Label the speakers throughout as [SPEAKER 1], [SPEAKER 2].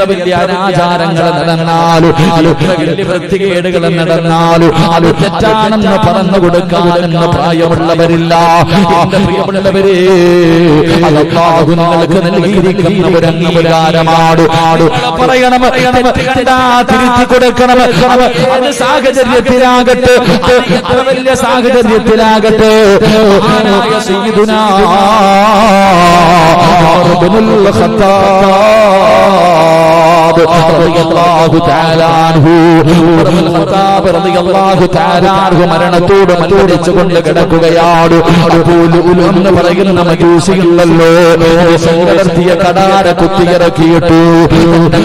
[SPEAKER 1] വലിയ അനാചാരങ്ങൾ നടന്നാലും എത്ര വലിയ വൃത്തികേടുകൾ നടന്നാലും അത് തെറ്റാണെന്ന് പറഞ്ഞു കൊടുക്കാനെന്ന് പ്രായമുള്ളവരില്ല. എന്റെ പ്രിയമുള്ളവരെ, അല്ലാഹു നിങ്ങൾക്ക് നൽകിയിരിക്കുന്ന ഒരു അംഗീകാരമാണ്. പറയണം, തിരുത്തി കൊടുക്കണം. അത് സാഹചര്യത്തിലാകട്ടെ, വലിയ സാഹചര്യത്തിലാകട്ടെ. സയ്യിദുനാ ഇബ്നുൽ ഖത്താബ് റളിയല്ലാഹു തആല അൻഹു മരണത്തോട് മല്ലടിച്ചുകൊണ്ട് കിടക്കുകയാണ്. എന്ന് പറയുന്ന മജൂസിയുണ്ടല്ലോ, ശങ്കടർത്തിയ കടാര കുത്തിയിറക്കിയിട്ടു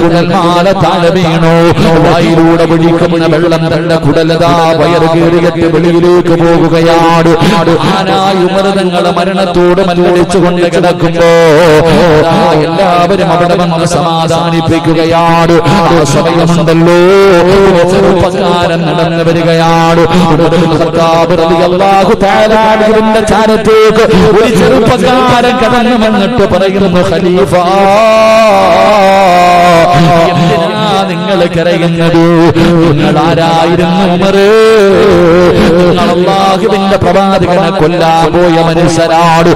[SPEAKER 1] കുടൽമാല താഴെ വീണു. വായിലൂടെ ഒഴിക്കുന്ന വെള്ളം തന്റെ കുടലതാ വയറ് കീറിയിട്ട് വെളിയിലേക്ക് പോകുകയാണ്. ആനായി ഉമർതങ്ങളെ മരണത്തോട് മല്ലടിച്ചുകൊണ്ട് കിടക്കുമ്പോ എല്ലാവരും അവിടെ വന്ന് സമാധാനിപ്പിക്കുകയാണ്. സമയമുണ്ടല്ലോ, ചെറുപ്പക്കാരൻ നടന്നു വരികയാണ്. ചാരത്തേക്ക് ഒരു ചെറുപ്പക്കാരൻ കടന്നു വന്നിട്ട് പറയുന്നു, ഖലീഫ, എന്തിനാ നിങ്ങൾ കരയുന്നത്? നിങ്ങൾ ആരായിരുന്നു ഉമർ? നിങ്ങൾ അല്ലാഹുവിന്റെ പ്രവാചകനെ കൊല്ലാൻ പോയ മനുഷ്യനാണ്.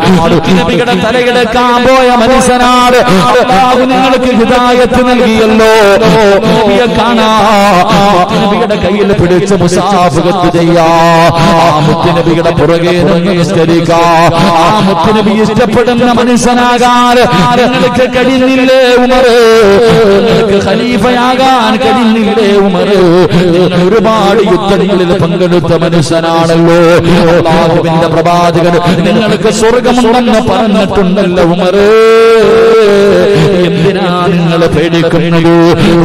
[SPEAKER 1] നബിയുടെ തലയെടുക്കാൻ പോയ മനുഷ്യനാണ്. അല്ലാഹു നിങ്ങൾക്ക് ഹിദായത്ത് നൽകിയല്ലോ. നബിയെ നബിയുടെ കയ്യിൽ പിടിച്ച് മുസാഫഹത്ത് ചെയ്യാ, മുത്തുനബിയുടെ പുറകെ നിന്ന് നിസ്കരിക്കാം. ആ മുത്തുനബി ഇഷ്ടപ്പെടുന്ന മനുഷ്യനാകാൻ നിങ്ങൾക്ക് കഴിഞ്ഞില്ലേ ഉമർ? നിങ്ങൾക്ക് ഖലീഫയാകാൻ കഴിഞ്ഞില്ലേ ഉമർ? നിങ്ങൾ ഒരുപാട് യുദ്ധങ്ങളിൽ പങ്കെടുത്ത മനുഷ്യനാണല്ലോ. അല്ലാഹുവിന്റെ പ്രവാചകൻ നിങ്ങൾക്ക് സ്വർഗമുണ്ടെന്ന് പറഞ്ഞിട്ടുണ്ടല്ലോ ഉമർ. എന്തിനാ നിങ്ങൾ പേടിക്കുന്നത്?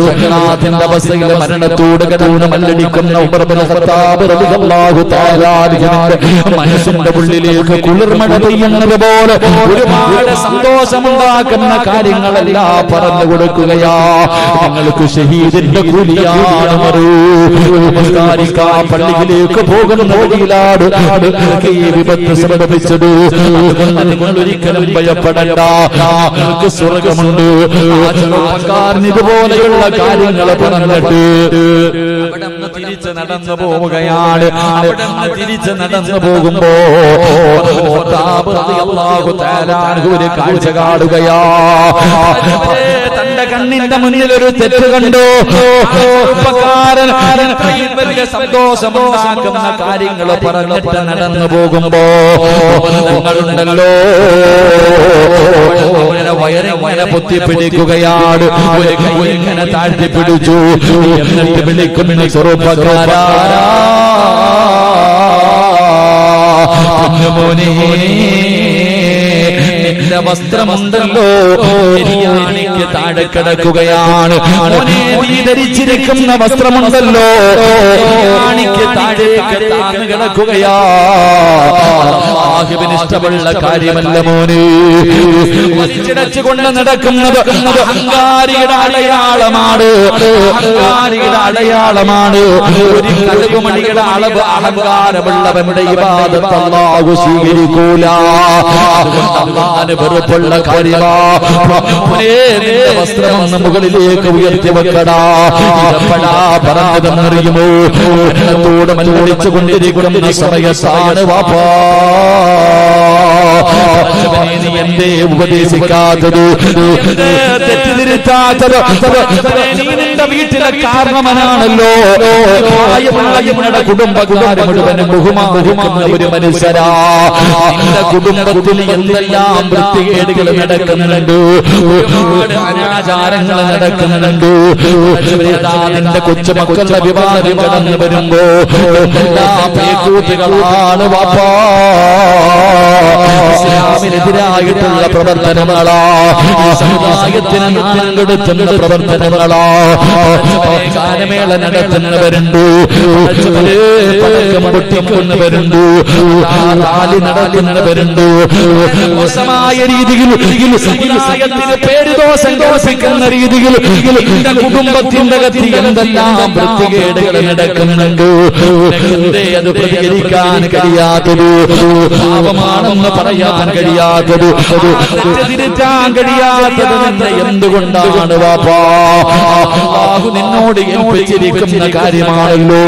[SPEAKER 1] സക്കറാത്തിന്റെ അവസ്ഥയിൽ മരണത്തോട് കിടന്ന് മല്ലടിക്കുന്ന ഉമർ ഇബ്നുൽ ഖത്താബ് റളിയല്ലാഹു തആല അൻഹുവിന്റെ മനസ്സിന്റെ ഉള്ളിലേക്ക് കുളിർമഴ പെയ്യുന്നത് പോലെ ഒരുപാട് സന്തോഷമുണ്ടാക്കുന്ന കാര്യങ്ങളെല്ലാം പറഞ്ഞു കൊടുക്കുകയാ. നിങ്ങൾക്ക് ഷഹീദിന്റെ കൂലിയാണ് ഉമർ. നമസ്കാരിക്കാൻ പള്ളിയിലേക്ക് പോകുന്ന വഴിയിലാണ് നിങ്ങൾക്ക് ഈ വിപത്ത് സംഭവിച്ചത്. നിങ്ങൾ ഒരിക്കലും ഭയപ്പെടണ്ട, നിങ്ങൾക്ക് സ്വർഗമുണ്ട്. ഇതുപോലെയുള്ള കാര്യങ്ങൾ പറഞ്ഞിട്ട് അവിടെ തിരിച്ച് നടന്നു പോവുകയാണ്. അവിടെ തിരിച്ച് നടന്നു പോകുമ്പോ ഒരു കാഴ്ച കാണുകയാ. തന്റെ കണ്ണിന്റെ മുന്നിൽ ഒരു തെറ്റ് കണ്ടു. വലിയ സന്തോഷമുണ്ടാക്കുന്ന കാര്യങ്ങൾ പറഞ്ഞിട്ട് നടന്നു പോകുമ്പോ നിങ്ങളുണ്ടല്ലോ വയറിങ്ങനെ പൊത്തിപ്പിടിക്കുകയാണ്. ഒരു കൈ ഇങ്ങനെ താഴ്ത്തി പിടിച്ചു. എന്നിട്ട് വിളിക്കുന്ന ചെറുപ്പക്കാരാ, മോനെ, നിന്റെ വസ്ത്രമുണ്ടല്ലോ എനിക്ക് താഴെ കിടക്കുകയാണ്. നീ ധരിച്ചിരിക്കുന്ന വസ്ത്രമുണ്ടല്ലോ എനിക്ക് താഴേക്ക് താഴ്ന്നു കിടക്കുകയാ. അല്ലാഹുവിന് ഇഷ്ടമുള്ള കാര്യമല്ല മോനെ. വസ്ത്രച്ചുകൊണ്ട് നടക്കുന്നത് അഹങ്കാരിയുടെ അടയാളമാണ്. അഹങ്കാരിയുടെ അടയാളമാണ്. ഒരു കടുകുമണിയുടെ അളവ് അഹങ്കാരമുള്ളവരുടെ ഇബാദത്ത് അല്ലാഹു സ്വീകരിക്കൂല. അല്ലാഹുവിന് വെറുപ്പുള്ള കാര്യമാ. നിന്റെ വസ്ത്രമൊന്ന് മുകളിലേക്ക് ഉയർത്തി വെക്കടാ. ഇതെപ്പടാ പറഞ്ഞതെന്നറിയുമോ? മരണത്തോട് മല്ലടിച്ചു കൊണ്ടിരിക്കുന്ന സമയത്താണ് വാപ്പാ നീ എന്തേ ഉപദേശിക്കാത്തത്, തെറ്റിതിരുത്താത്തത്? നീ നിന്റെ വീട്ടിലെ കാരണവനാണല്ലോ. നിങ്ങളുടെ കുടുംബക്കാരെ മുഴുവനും ബഹുമാനിക്കുന്ന ഒരു മനുഷ്യരാ. നിന്റെ കുടുംബത്തിൽ എന്തെല്ലാം വൃത്തികേടുകൾ നടക്കുന്നുണ്ട്, ഒരുപാട് അനാചാരങ്ങൾ നടക്കുന്നുണ്ട്. നിന്റെ കൊച്ചുമക്കളുടെ വിവാഹം കടന്നു വരുമ്പോ എല്ലാ പേക്കൂട്ടുകളാണ് വാപ്പാ. ഇസ്ലാമിനെതിരായിട്ടുള്ള പ്രവർത്തനങ്ങളാ, സമുദായത്തിന് നാണം കെടുത്തുന്ന പ്രവർത്തനങ്ങളാ. ഗാനമേള നടത്തുന്നവരുണ്ട്, പടക്കം പൊട്ടിക്കുന്നവരുണ്ട്, റാലി നടത്തുന്നവരുണ്ട്. മോശമായ രീതിയിൽ സമുദായത്തിന് പേരുദോഷം കൽപ്പിക്കുന്ന രീതിയിൽ എന്റെ കുടുംബത്തിന്റെ അകത്ത് എന്തെല്ലാം വൃത്തികേടുകൾ നടക്കുന്നുണ്ട്. എന്തേ അത് പ്രതികരിക്കാൻ കഴിയാത്തത്? പാപമാണെന്ന് പറയാൻ പറയാൻ കഴിയാത്തത്, തിരുത്താൻ കഴിയാത്തത് നിന്നെ എന്തുകൊണ്ടാണ് വാപ്പാ? അല്ലാഹു നിന്നോട് ഏൽപ്പിച്ചിരിക്കുന്ന കാര്യമാണല്ലോ.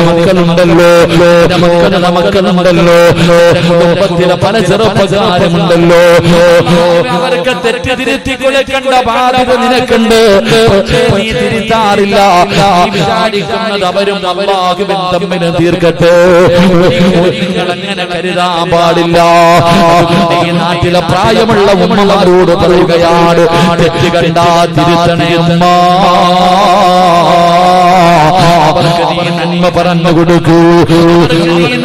[SPEAKER 1] മക്കളുണ്ടല്ലോ, മക്കളുണ്ടല്ലോ, കുടുംബത്തിലെ പല ചെറുപ്പക്കാരുമുണ്ടല്ലോ, അവർക്ക് തെറ്റ് തിരുത്തി കൊടുക്കേണ്ട ബാധ്യത നിനക്കുണ്ട്. നീ തിരുത്താറില്ല. വിചാരിക്കുന്നത് അവരും അല്ലാഹുവും തമ്മിൽ തീർക്കട്ടെ. നിങ്ങൾ അങ്ങനെ കരുതാൻ പാടില്ല. ഈ നാട്ടിലെ പ്രായമുള്ള ഉമ്മമാരോട് പറയുകയാണ്, തെറ്റ് കണ്ടാ തിരുത്തണേ ഉമ്മ. അവർക്ക് നീ നന്മ പറഞ്ഞു കൊടുക്കൂ,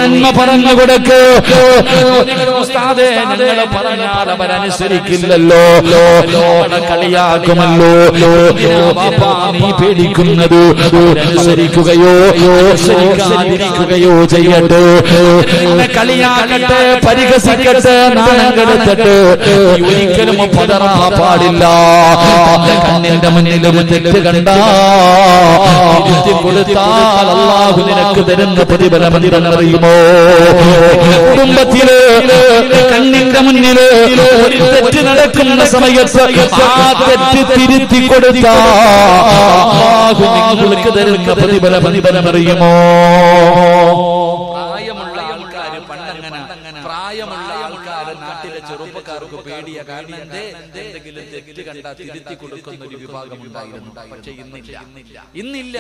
[SPEAKER 1] നന്മ പറഞ്ഞു കൊടുക്കൂ. ഉസ്താദേ, ഞങ്ങൾ പറഞ്ഞാൽ അവരനുസരിക്കില്ലല്ലോ, കളിയാക്കുമല്ലോ. നീ പേടിക്കുന്നത് അനുസരിക്കുകയോ അനുസരിക്കാതിരിക്കുകയോ ചെയ്യട്ടെ. കളിയാകട്ടെ, പരിഹസിക്കട്ടെ, നാണം കെടുത്തട്ടെ, ഒരിക്കലും പതറാ പാടില്ല. കണ്ണിന്റെ മുന്നിൽ ഒരു തെറ്റ് കണ്ടാ കൊടുത്താൽ അല്ലാഹു നിനക്ക് തരുന്ന പ്രതിഫലം എന്തെന്നറിയുമോ? കുടുംബത്തില് കണ്ണിന്റെ മുന്നില് ഒരു തെറ്റ് നടക്കുന്ന സമയത്ത് ആ തെറ്റ് തിരുത്തി കൊടുത്താൽ അല്ലാഹു നിങ്ങൾക്ക് തരുന്ന പ്രതിഫലം അറിയുമോ? പ്രായമുള്ള ആൾക്കാര് പണ്ടങ്ങനെ, പ്രായമുള്ള ആൾക്കാര് നാട്ടിലെ ചെറുപ്പക്കാർക്ക് പേടിയ കാരണം എന്തെങ്കിലും തെറ്റ് കണ്ടാ തിരുത്തി കൊടുക്കുന്ന ഒരു വിഭാഗം ഉണ്ടായിരുന്നു. പക്ഷെ ഇന്നില്ല.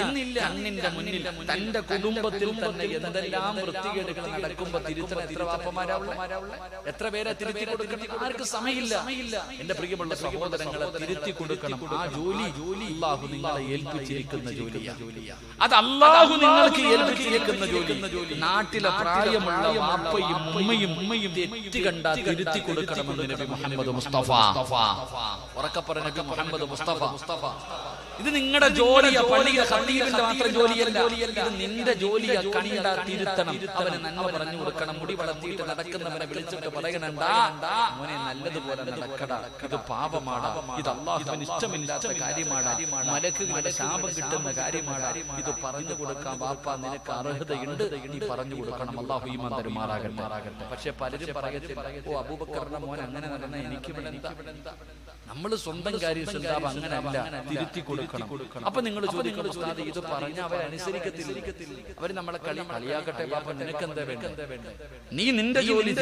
[SPEAKER 1] കണ്ണിന്റെ മുന്നിൽ തന്റെ കുടുംബത്തിൽ തന്നെ എന്തെല്ലാം വൃത്തികേടുകൾ നടക്കുമ്പോ തിരുത്തൽ എത്ര വാപ്പമാരാവുള്ള, എത്ര പേരെ തിരുത്തി കൊടുക്കണം? ആർക്ക് സമയമില്ല. എന്റെ പ്രിയമുള്ള സഹോദരങ്ങളെ, തിരുത്തി കൊടുക്കണം. ആ ജോലി അല്ലാഹു നിങ്ങളെ ഏൽപ്പിച്ചിരിക്കുന്ന ജോലിയാണ്. അത് അല്ലാഹു നിങ്ങൾക്ക് ഏൽപ്പിച്ചിരിക്കുന്ന ജോലി. നാട്ടിലെ പ്രായമുള്ള വാപ്പയും ഉമ്മയും തെറ്റ് കണ്ടാ തിരുത്തി കൊടുക്കണമെന്ന് നബി മുഹമ്മദ് മുസ്തഫ. ഉറക്കെ പറഞ്ഞ നബി മുഹമ്മദ് മുസ്തഫ. ഇത് നിങ്ങളുടെ ജോലിയാ, പള്ളിയിലെ ഖത്തീബിന്റെ മാത്രം ജോലിയല്ല. ഇത് നിന്റെ ജോലിയാ. കണ്ടാ തിരുത്തണം, അവന് നന്മ പറഞ്ഞു കൊടുക്കണം. മുടി വളർത്തിയിട്ട് നടക്കുന്നവനെ വിളിച്ചിട്ട് പറയണണ്ടാ, മോനെ നല്ലതുപോലെ നടക്കടാ, ഇത് പാപമാടാ, ഇത് അല്ലാഹുവിന് ഇഷ്ടമില്ലാത്ത കാര്യമാടാ, മലക്കുകളുടെ ശാപം കിട്ടുന്ന കാര്യമാടാ, ഇത് പറഞ്ഞു കൊടുക്കാൻ വാപ്പ നിനക്ക് അർഹതയുണ്ട്, നീ പറഞ്ഞു കൊടുക്കണം. അല്ലാഹു ഈമാൻ തരുമാറാകട്ടെ. പക്ഷെ പലരും പറയത്തില്ല, ഓ അബൂബക്കറിന്റെ മോൻ അങ്ങനെ നടന്ന എനിക്ക് ഇവിടെ എന്താ? നമ്മൾ സ്വന്തം കാര്യം ശ്രദ്ധാപം അങ്ങനെയല്ല, തിരുത്തി കൊടുക്കണം. അപ്പൊ നിങ്ങൾ ചോദിക്കണം, ഉസ്താദ് ഇത് പറഞ്ഞ അവരനുസരിക്കത്തില്ല, അവർ നമ്മളെ കളിയാക്കട്ടെ, പാപ്പ നിനക്കെന്താ വേണ്ട? നീ നിന്റെ ജോലി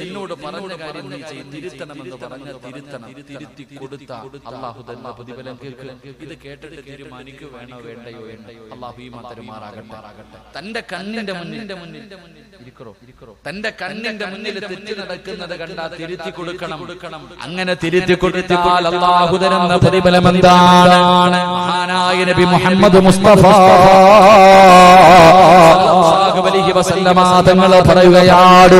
[SPEAKER 1] നിന്നോട് പറഞ്ഞ കാര്യം നീ ചെയ്ത് തിരുത്തണമെന്ന് പറഞ്ഞ തിരുത്തണം. തിരുത്തി കൊടുത്ത അല്ലാഹു തന്ന പ്രതിഫലം കേൾക്ക്. ഇത് കേട്ടിട്ട് തീരുമാനിക്കു വേണോ വേണ്ടയോ എന്ന്. അല്ലാഹു ഈമാൻ തരുമാറാകട്ടെ. തന്റെ കണ്ണിന്റെ മുന്നിൽ തന്റെ കണ്ണിന്റെ മുന്നിൽ തെറ്റ് നടക്കുന്നത് കണ്ടാ തിരുത്തി കൊടുക്കണം. അങ്ങനെ തിരുത്തി കൊടുത്താൽ അല്ലാഹു തരുന്ന പ്രതിഫലം എന്താണ്? മഹാനായ നബി മുഹമ്മദ് മുസ്തഫ തങ്ങൾ പറയുകയാണ്,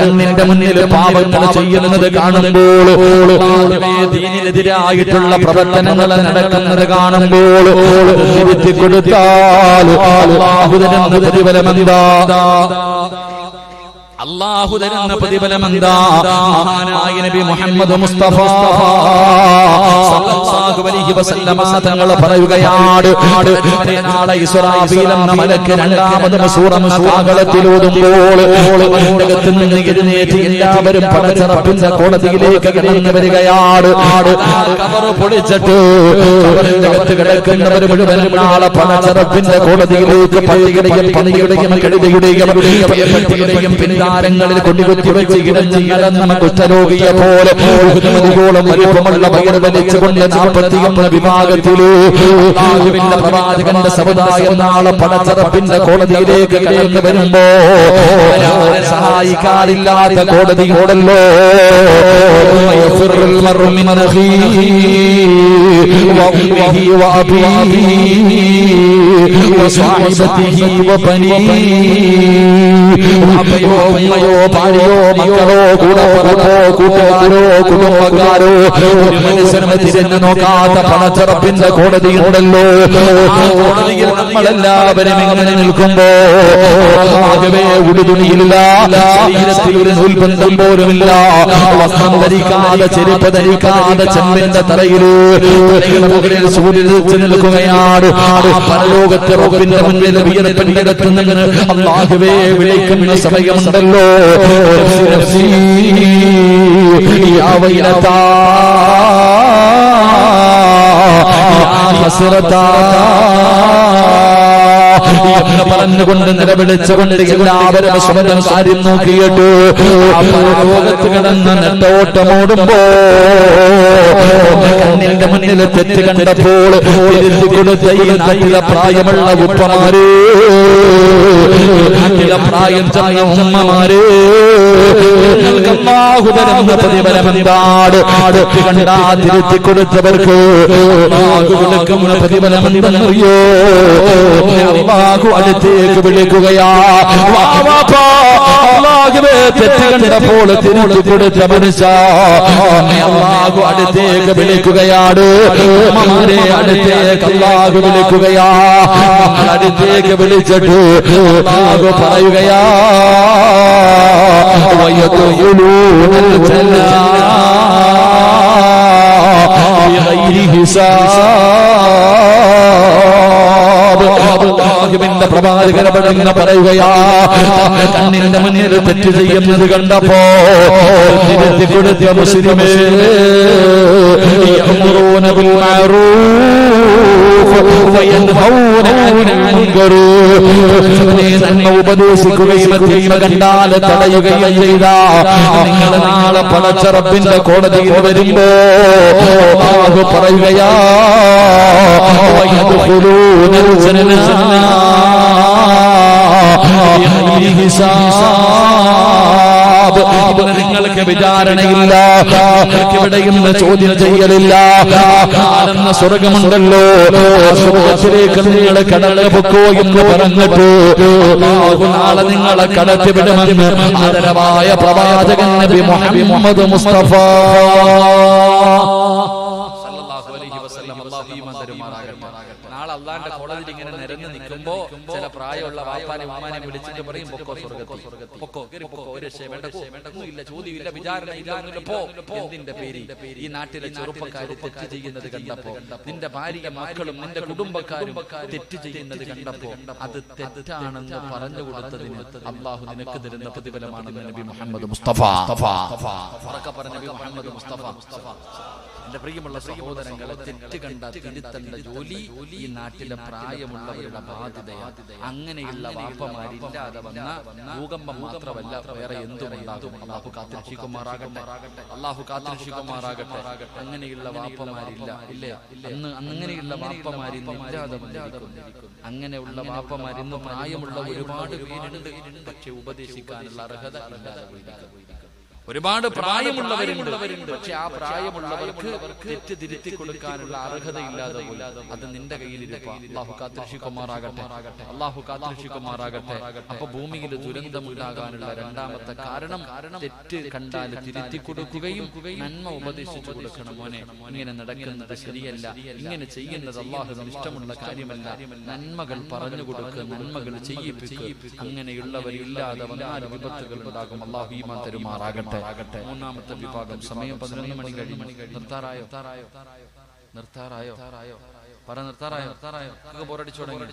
[SPEAKER 1] കണ്ണിന്റെ മുന്നിൽ പാപങ്ങൾ ചെയ്യുന്നത് കാണുമ്പോൾ, ദീനിനെതിരായിട്ടുള്ള പ്രവർത്തനങ്ങൾ നടക്കുന്നത് കാണുമ്പോൾ തിരുത്തി കൊടുത്താൽ അല്ലാഹു തരുന്ന പ്രതിഫലം എന്താ? അല്ലാഹു തരുന്ന പ്രതിഫലം എന്താ? മഹാനായ നബി മുഹമ്മദ് മുസ്തഫ സല്ലല്ലാഹു അലൈഹി വസല്ലമ തങ്ങൾ പറയുകയാണ്, നാളെ ഇസ്രാഫീൽ എന്ന മലക്ക് രണ്ടാമതും സൂറത്ത് കാഹളത്തിലൂതുമ്പോൾ അകത്ത് നിന്ന് എഴുന്നേറ്റ് എല്ലാവരും പടച്ചറപ്പിന്റെ കോടതിയിലേക്ക് കടന്നു വരികയാണ്. കബർ പൊളിച്ചിട്ട് കബറിന്റെ അകത്ത് കിടക്കുന്നവർ മുഴുവൻ നാളെ പടച്ചറപ്പിന്റെ കോടതിയിലേക്ക് പണിയുടെയും കഴുതയുടെയും പിന്നാരങ്ങളിൽ കൊണ്ടുകുത്തി വെച്ച് ഇടഞ്ഞ് കിടന്ന കുഷ്ഠരോഗിയെ പോലെ വലിപ്പമുള്ള വയറ് വലിച്ചുകൊണ്ട് 41 വിഭാഗത്തില് അല്ലാഹുവിന്റെ പ്രവാചകന്റെ സമുദായം നാളെ പടച്ചറപ്പിന്റെ കോടതിയിലേക്ക് കടന്നു വരുമ്പോ സഹായിക്കാറില്ലാത്ത കോടതിയോടല്ലോ. ഉമ്മയോ ഭാര്യയോ മക്കളോ കൂട്ടുകാരോ കുടുംബക്കാരോ ഒരു മനുഷ്യനെ തിരിഞ്ഞു നോക്കാത്ത പണച്ചറപ്പിന്റെ കോടതിയുണ്ടല്ലോ. കോടതിയിൽ നമ്മളെല്ലാവരും ഇങ്ങനെ നിൽക്കുമ്പോ ആകെ ഉടുതുണിയില്ല, ശരീരത്തിൽ ഒരു നൂൽബന്ധം പോലുമില്ല, വസ്ത്രം ധരിക്കാതെ ചെരുപ്പ് ധരിക്കാതെ ചെമ്പിന്റെ തറയില് മുകളിൽ സൂര്യൻ
[SPEAKER 2] ഉയർച്ചു നിൽക്കുകയാണ്. പരലോകത്തെ റബ്ബിന്റെ മുന്നിൽ വിയർപ്പിന്റെ അകത്ത് നിന്ന് അല്ലാഹുവേ വിളിക്കുന്ന സമയമുണ്ടല്ലോ. നഫ്സി യാ വൈലതാ യാ ഹസ്രതാ എന്ന് പറഞ്ഞുകൊണ്ട് നിലവിളിച്ചുകൊണ്ട് എല്ലാവരും സ്വന്തം കാര്യം നോക്കിയിട്ട് പരലോകത്ത് കിടന്ന് നെട്ടോട്ടമോടുമ്പോ കണ്ണിന്റെ മുന്നിൽ തെറ്റ് കണ്ടപ്പോൾ തിരുത്തി കൊടുത്ത ഈ നാട്ടിലെ പ്രായമുള്ള ഉപ്പമാര്, നാട്ടിലെ പ്രായം ചെന്ന ഉമ്മമാര്, നിങ്ങൾക്ക് അല്ലാഹു തരുന്ന പ്രതിഫലം എന്താണ്? തെറ്റ് കണ്ടാ തിരുത്തി കൊടുത്തവർക്ക് അല്ലാഹു കൊടുക്കുന്ന പ്രതിഫലം എന്തെന്നറിയോ? അല്ലാഹു അടുത്തേക്ക് വിളിക്കുകയാ. അല്ലാഹുവേ തെറ്റ് കണ്ടപ്പോൾ തിരുത്തി കൊടുത്ത മനുഷ്യ അല്ലാഹു അടുത്തേക്ക് വിളിക്കുകയാണ്. ഉമ്മമാരെ അടുത്തേക്ക് അല്ലാഹു വിളിക്കുകയാ. അടുത്തേക്ക് വിളിച്ചിട്ട് അല്ലാഹു പറയുകയാ വയദഖുലൂനൽ ജന്നത ബിഗൈരി ഹിസാബ്. അല്ലാഹുവിന്റെ പ്രവാചകൻ പറയുകയാ, കണ്ണിന്റെ മുന്നിൽ തെറ്റ് ചെയ്യുന്നത് കണ്ടപ്പോ തിരുത്തി കൊടുത്ത മുസ്ലിമേ യഅ്മുറൂന ബിൽ മഅറൂഫ് വയൻഹൗന അനിൽ മുൻകർ. നന്മ ഉപദേശിക്കുകയും തിന്മ കണ്ടാൽ തടയുകയും ചെയ്ത നിങ്ങൾ നാളെ പടച്ച റബ്ബിന്റെ കോടതിയിൽ വരുമ്പോ അല്ലാഹു പറയുകയാ വയദ്ഖുലൂനൽ ജന്നത ബിഗൈരി ഹിസാബ്. നിങ്ങൾക്ക് വിചാരണയില്ല, നിങ്ങൾക്ക് ഇവിടെയും ചോദ്യം ചെയ്യലില്ല. കാണുന്ന സ്വർഗമുണ്ടല്ലോ, സ്വർഗത്തിലേക്ക് നിങ്ങൾ കടന്നു പൊക്കോ എന്ന് പറഞ്ഞിട്ട് നാളെ നിങ്ങളെ കടത്തി വിടുമെന്ന് ആദരവായ പ്രവാചകൻ നബി മുഹമ്മദ് മുസ്തഫ
[SPEAKER 1] നാളെ അള്ളാന്റെ കോടതിയിൽ ഇങ്ങനെ നിരന്ന് നിൽക്കുമ്പോ ചില പ്രായമുള്ള വാപ്പാനെ ഉമ്മാനെ വിളിച്ചിട്ട് പറയും പൊക്കോ സ്വർഗത്തിൽ, പൊക്കോ പൊക്കോ, ഒരു ഒന്നുമില്ല, ചോദ്യമില്ല, വിചാരണ ഇല്ല. എന്തിന്റെ പേര്? ഈ നാട്ടിലെ ചെറുപ്പക്കാര് തെറ്റ് ചെയ്യുന്നത് കണ്ടപ്പോ, നിന്റെ ഭാര്യ മക്കളും നിന്റെ കുടുംബക്കാരും തെറ്റ് ചെയ്യുന്നത് കണ്ടപ്പോ അത് തെറ്റാണെന്ന് പറഞ്ഞു കൊടുത്തതിന് അള്ളാഹു നിനക്ക് തരുന്ന പ്രതിഫലമാണെന്ന് നബി മുഹമ്മദ് മുസ്തഫ പറഞ്ഞ നബി മുഹമ്മദ് മുസ്തഫ. എന്റെ പ്രിയമുള്ള സഹോദരങ്ങളെ, തെറ്റ് കണ്ട തിരുത്തേണ്ട ജോലി ഈ നാട്ടിലെ പ്രായമുള്ളവരുടെ ബാധ്യതയാണ്. അങ്ങനെയുള്ള വാപ്പമാരില്ലാതെ വന്ന ഭൂകമ്പം മാത്രമല്ല, വേറെ എന്തുമുണ്ടാകും. അല്ലാഹു കാത്തിരക്ഷിക്കുമാറാകട്ടെ, അല്ലാഹു കാത്തിരക്ഷിക്കുമാറാകട്ടെ. അങ്ങനെയുള്ള വാപ്പമാരില്ല, ഇല്ലേ? അങ്ങനെയുള്ള വാപ്പമാരിന്ന് ഇല്ലാതെ വന്നിരിക്കുന്നു. അങ്ങനെയുള്ള വാപ്പമാരിന്ന് പ്രായമുള്ള ഒരുപാട് പേരുണ്ട്, പക്ഷെ ഉപദേശിക്കാനുള്ള അർഹത ഇല്ലാതെ പോയിരിക്കുന്നു. ഒരുപാട് പ്രായമുള്ളവരുണ്ട്, പക്ഷെ ആ പ്രായമുള്ളവർക്ക് തെറ്റ് തിരുത്തി കൊടുക്കാനുള്ള അർഹതയില്ലാതെ പോയി. അത് നിന്റെ കയ്യിലിരിപ്പാ. അല്ലാഹു കാത്തിരക്ഷിക്കുമാറാകട്ടെ, അല്ലാഹു കാത്തിരക്ഷിക്കുമാറാകട്ടെ. അപ്പൊ ഭൂമിയിൽ ദുരന്തമുണ്ടാകാനുള്ള രണ്ടാമത്തെ കാരണം തെറ്റ് കണ്ടാൽ തിരുത്തി കൊടുക്കുകയും നന്മ ഉപദേശിച്ചു കൊടുക്കണം. മോനെ, ഇങ്ങനെ നടക്കുന്നത് ശരിയല്ല, ഇങ്ങനെ ചെയ്യുന്നത് അല്ലാഹുവിന് ഇഷ്ടമുള്ള കാര്യമല്ല, നന്മകൾ പറഞ്ഞു കൊടുക്കുക, നന്മകൾ ചെയ്യിപ്പിക്കുക. അങ്ങനെയുള്ളവരില്ലാതെ വന്നാൽ വിപത്തുകൾ ഉണ്ടാകും. അല്ലാഹു ഈമാൻ തരുമാറാകട്ടെ. മൂന്നാമത്തെ വിഭാഗം. സമയം 11 മണി കഴിഞ്ഞു. നിർത്താറായോ? പറ, നിർത്താറായോ? ബോറടിച്ചു തുടങ്ങി.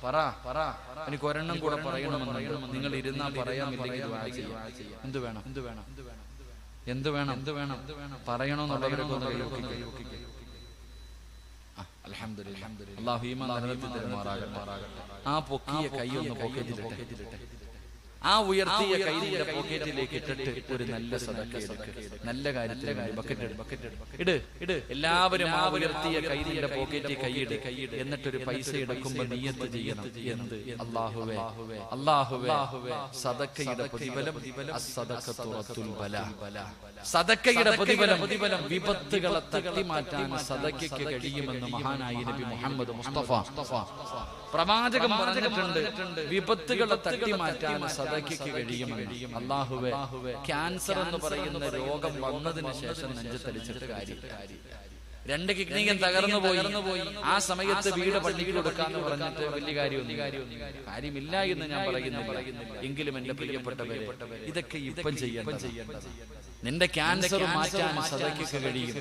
[SPEAKER 1] പറ, എനിക്ക് ഒരെണ്ണം കൂടെ പറയണമെന്നുണ്ട്. നിങ്ങൾ ഇരുന്നാ പറയാമില്ലെങ്കിൽ എന്ത് വേണം പറയണമെന്നുള്ളവരൊക്കെ ഒന്ന് കൈ. അൽഹംദുലില്ലാഹ്, അല്ലാഹു ഈമാൻ നിലനിർത്തി തരുമാറാകട്ടെ. ആ പൊക്കിയ കൈ ഒന്ന് പോക്കറ്റിലിട്ടെ. ആ ഉയർത്തിയ കൈ നിന്റെ പോക്കറ്റിലേക്ക് ഇട്ടിട്ട് ഒരു നല്ല സദഖ എടുക്ക്. നല്ല കാര്യത്തിന് ബക്കറ്റ് ഇട്. എല്ലാവരും ആ ഉയർത്തിയ കൈ നിന്റെ പോക്കറ്റിൽ കൈയിട്. എന്നിട്ടൊരു പൈസ എടുക്കുമ്പോ നിയ്യത്ത് ചെയ്യണം. എന്ത്? അല്ലാഹുവേ സദഖയുടെ പ്രതിഫലം അസ്സദഖത്തുൽ ബലാ. സദഖയുടെ പ്രതിഫലം വിപത്തുകളെ തട്ടിമാറ്റാൻ സദഖയ്ക്ക് കഴിയുമെന്ന് മഹാനായ നബി മുഹമ്മദ് മുസ്തഫ പ്രവാചകൻ പറഞ്ഞിട്ടുണ്ട്. വിപത്തുകളെ തട്ടിമാറ്റാൻ സദഖയ്ക്ക് കഴിയുമെന്ന്. അല്ലാഹുവേ, ക്യാൻസർ എന്ന് പറയുന്ന രോഗം വന്നതിന് ശേഷം നെഞ്ചത്തടിച്ചിട്ട് കാര്യമില്ല. 2 കിഡ്നിയും തകർന്നു പോയി. ആ സമയത്ത് വീട് പള്ളിക്ക് കൊടുക്കാന്ന് പറഞ്ഞിട്ട് വലിയ കാര്യമില്ല എന്ന് ഞാൻ പറയുന്നില്ല. എങ്കിലും എന്റെ പ്രിയപ്പെട്ടവരെ, ഇതൊക്കെ ഇപ്പം ചെയ്യേണ്ടത്. നിന്റെ ക്യാൻസർ മാറ്റാൻ സദക്കയ്ക്ക് കഴിയും.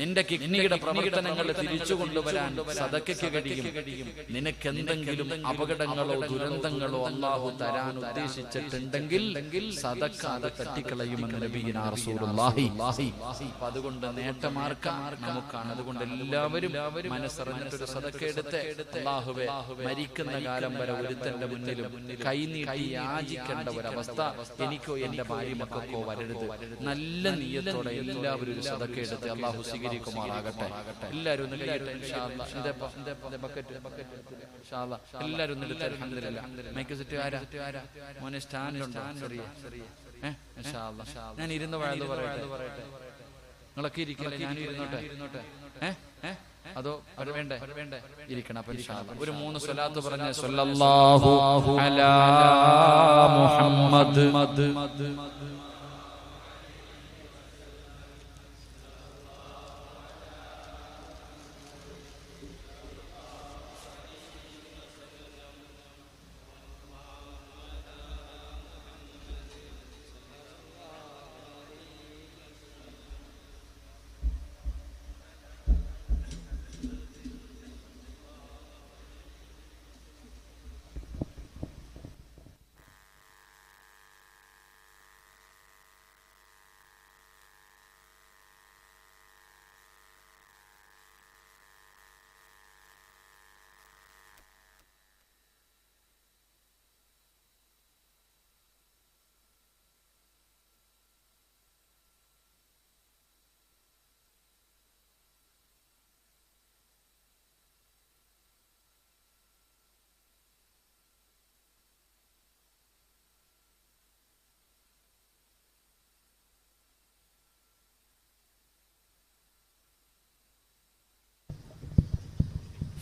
[SPEAKER 1] നിന്റെ കിഡ്നിയുടെ പ്രവർത്തനങ്ങൾ തിരിച്ചു കൊണ്ടുവരാൻ സദക്കയ്ക്ക് കഴിയും. നിനക്കെന്തെങ്കിലും അപകടങ്ങളോ ദുരന്തങ്ങളോ അല്ലാഹു തരാൻ ഉദ്ദേശിച്ചിട്ടുണ്ടെങ്കിൽ സദക്ക അത് തട്ടിക്കളയുമെന്ന് നബിയുനാ റസൂലുള്ളാഹി. അതുകൊണ്ട് നേട്ടമാർക്കാം നമുക്കാണ്. അതുകൊണ്ട് എല്ലാവരും മനസ്സറിഞ്ഞിട്ടൊരു സദക്ക എടുത്ത് അല്ലാഹുവേ മരിക്കുന്ന കാലം വരെ ഒരുത്തന്റെ മുന്നിലും കൈനീട്ടി യാചിക്കേണ്ട ഒരവസ്ഥ എനിക്കോ എന്റെ ഭാര്യ മക്കൾക്കോ വരരുത്. നല്ല നിയ്യത്തോടെ എല്ലാവരും ഒരു സദക്ക എടുത്ത് അല്ലാഹു സ്വീകരിക്കുമാറാകട്ടെ. എല്ലാവരും ഒന്ന് കൈയ്യട്ടെ ഇൻഷാ അല്ലാഹ്. എല്ലാവരും ഒന്ന് എടുത്ത് അൽഹംദുലില്ലാഹ്. മൈക്ക് സെറ്റ് ആരാ മോനെ സ്റ്റാൻഡ് ഉണ്ടോ? ഇൻഷാ അല്ലാഹ്. ഞാൻ ഇരുന്ന് വഅദ് പറയട്ടെ. നിങ്ങളൊക്കെ ഇരിക്കല്ലേ? ഞാൻ ഇരുന്നോട്ടെ? അതോ വേണ്ടേ? ഇരിക്കണം. അപ്പൊ ഇൻഷാ അല്ലാഹ് ഒരു 3 സ്വലാത്ത് പറഞ്ഞ സ്വല്ലല്ലാഹു അലാ മുഹമ്മദ്.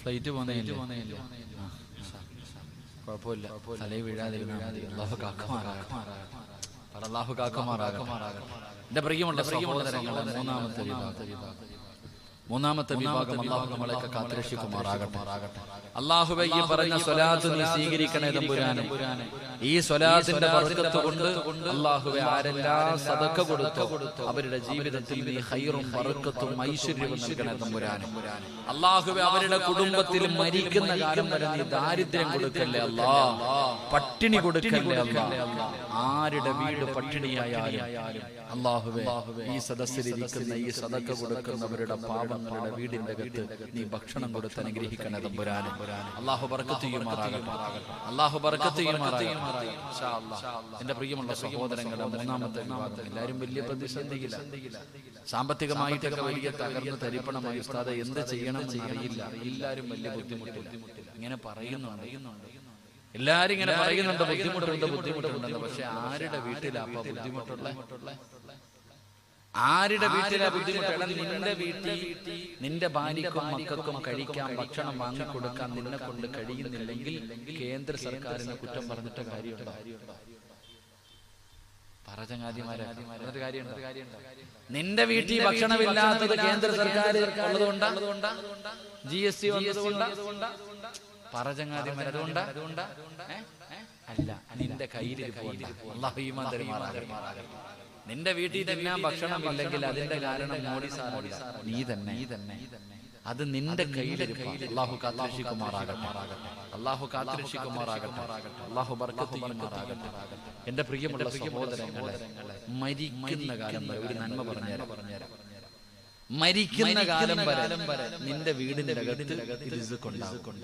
[SPEAKER 1] ഫ്ലൈറ്റ് പോകുന്നില്ല, കുഴപ്പമില്ല. തലയിൽ വീഴാതിരുന്നാൽ മതി. അല്ലാഹു കാക്കുമാറാകട്ടെ. എന്റെ പ്രിയമുള്ള സഹോദരങ്ങളെ, മൂന്നാമത്തെ വിഭാഗം അല്ലാഹു നമ്മളെയൊക്കെ കാത്തുരക്ഷിക്കുമാറാകട്ടെ. അല്ലാഹുവേ ഈ പറഞ്ഞ സ്വലാത്ത് നീ സ്വീകരിക്കണേ തമ്പുരാനെ. ഈ സ്വലാത്തിന്റെ ബർക്കത്ത് കൊണ്ട് അല്ലാഹുവേ ആരെല്ലാം സദഖ കൊടുത്തോ അവരുടെ ജീവിതത്തിൽ നീ ഖൈറും ബർക്കത്തും ഐശ്വര്യവും നൽകണേ തമ്പുരാനെ. അല്ലാഹുവേ അവരുടെ കുടുംബത്തിൽ മരിക്കുന്ന കാലം വരെ നീ ദാരിദ്ര്യം കൊടുക്കല്ലേ അല്ലാഹ്, പട്ടിണി കൊടുക്കല്ലേ അല്ലാഹ്. ആരുടെ വീട് പട്ടിണിയായാലും അല്ലാഹുവേ ഈ സദസ്സിലിരിക്കുന്ന ഈ സദഖ കൊടുക്കുന്നവരുടെ പാവങ്ങളുടെ വീടിന്റെ അകത്ത് നീ ഭക്ഷണം കൊടുത്ത് അനുഗ്രഹിക്കണേ തമ്പുരാനെ. അല്ലാഹു ബർക്കത്ത് ചെയ്യുമാറാകട്ടെ. അല്ലാഹു ബർക്കത്ത് ചെയ്യുമാറാകട്ടെ. ഇൻഷാ അല്ലാഹ്. എന്റെ പ്രിയമുള്ള സഹോദരങ്ങളുടെ മൂന്നാമത്തെ വിഭാഗം എല്ലാവരും വലിയ പ്രതിസന്ധിയില്ല, സാമ്പത്തികമായിട്ടൊക്കെ വലിയ തകർന്ന് തരിപ്പണമായി. ഉസ്താദേ എന്ത് ചെയ്യണമെന്ന് അറിയില്ല. എല്ലാവരും വലിയ ബുദ്ധിമുട്ടില്ല. ഇങ്ങനെ പറയുന്നുണ്ട്, എല്ലാരും ഇങ്ങനെ പറയുന്നുണ്ട് ബുദ്ധിമുട്ടുണ്ടെന്ന്. പക്ഷെ ആരുടെ വീട്ടിലാ അപ്പൊ ബുദ്ധിമുട്ടുള്ള? ആരുടെ വീട്ടിലാ ബുദ്ധിമുട്ടുള്ള? നിന്റെ വീട്ടിൽ നിന്റെ ഭാര്യക്കും മക്കൾക്കും കഴിക്കാൻ ഭക്ഷണം വാങ്ങിക്കൊടുക്കാൻ നിന്നെ കൊണ്ട് കഴിയുന്നില്ലെങ്കിൽ കേന്ദ്ര സർക്കാരിനെ കുറ്റം പറഞ്ഞിട്ട് കാര്യമുണ്ടോ? പറചങ്ങാതിമാരെ കാര്യമുണ്ടോ? നിന്റെ വീട്ടിൽ ഭക്ഷണമില്ലാത്തത് കേന്ദ്ര സർക്കാർ ഉള്ളതുകൊണ്ടാ? GST വന്നതുകൊണ്ടാ? പറചങ്ങാതിമാരെ അതുകൊണ്ടാ? അല്ല, നിന്റെ കയ്യിലിരിപ്പുണ്ട്. അല്ലാഹു ഈമാൻ തരുമാറാകട്ടെ. നിന്റെ വീട്ടിൽ തന്നെ ഭക്ഷണമില്ലെങ്കിൽ അതിന്റെ കാരണം മോഡി സാറല്ല, നീ തന്നെ. അത് നിന്റെ കയ്യിലിരിപ്പാണ്. അല്ലാഹു കാത്തുരക്ഷിക്കുമാറാകട്ടെ. അല്ലാഹു കാത്തുരക്ഷിക്കുമാറാകട്ടെ. അല്ലാഹു ബർക്കത്ത് ചെയ്യുമാറാകട്ടെ. എന്റെ പ്രിയമുള്ള സഹോദരങ്ങളെ, മരിക്കുന്ന കാലം വരെ ഒരു നന്മ പറഞ്ഞുതരാം. മരിക്കുന്ന കാലം വരെ നിന്റെ വീടിന്റെ അകത്ത് റിസ്ക് ഉണ്ടാകും.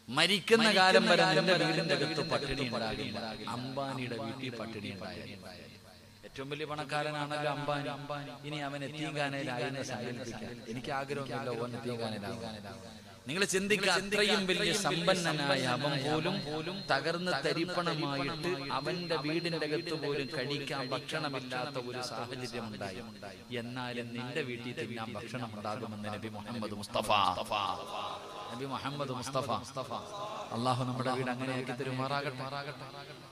[SPEAKER 1] മരിക്കുന്ന കാലം വരെ നിന്റെ വീടിന്റെ അകത്ത് പട്ടിണി ഉണ്ടാകില്ല. അംബാനിയുടെ വീട്ടിൽ പട്ടിണി ഉണ്ടായിരുന്നു. ഏറ്റവും വലിയ പണക്കാരനാണല്ലോ അംബാനി. ഇനി അവൻ എത്തീംഖാനയിലായെന്ന് സങ്കല്പിക്കാൻ എനിക്ക് ആഗ്രഹമില്ല. ഓൻ എത്തീംഖാനയിലാകാൻ. നിങ്ങൾ ചിന്തിക്കുക, അത്രയും വലിയ സമ്പന്നനായ അവൻ പോലും തകർന്ന് തരിപ്പണമായിട്ട് അവന്റെ വീടിന്റെ അകത്ത് പോലും കഴിക്കാൻ ഭക്ഷണമില്ലാത്ത ഒരു സാഹചര്യം ഉണ്ടായി. എന്നാലും നിന്റെ വീട്ടിൽ തിന്നാൻ ഭക്ഷണം ഉണ്ടാകുമെന്ന് നബി മുഹമ്മദ് മുസ്തഫ. അല്ലാഹു നമ്മുടെ വീട് അങ്ങനെയാക്കി തരുമാറാകട്ടെ.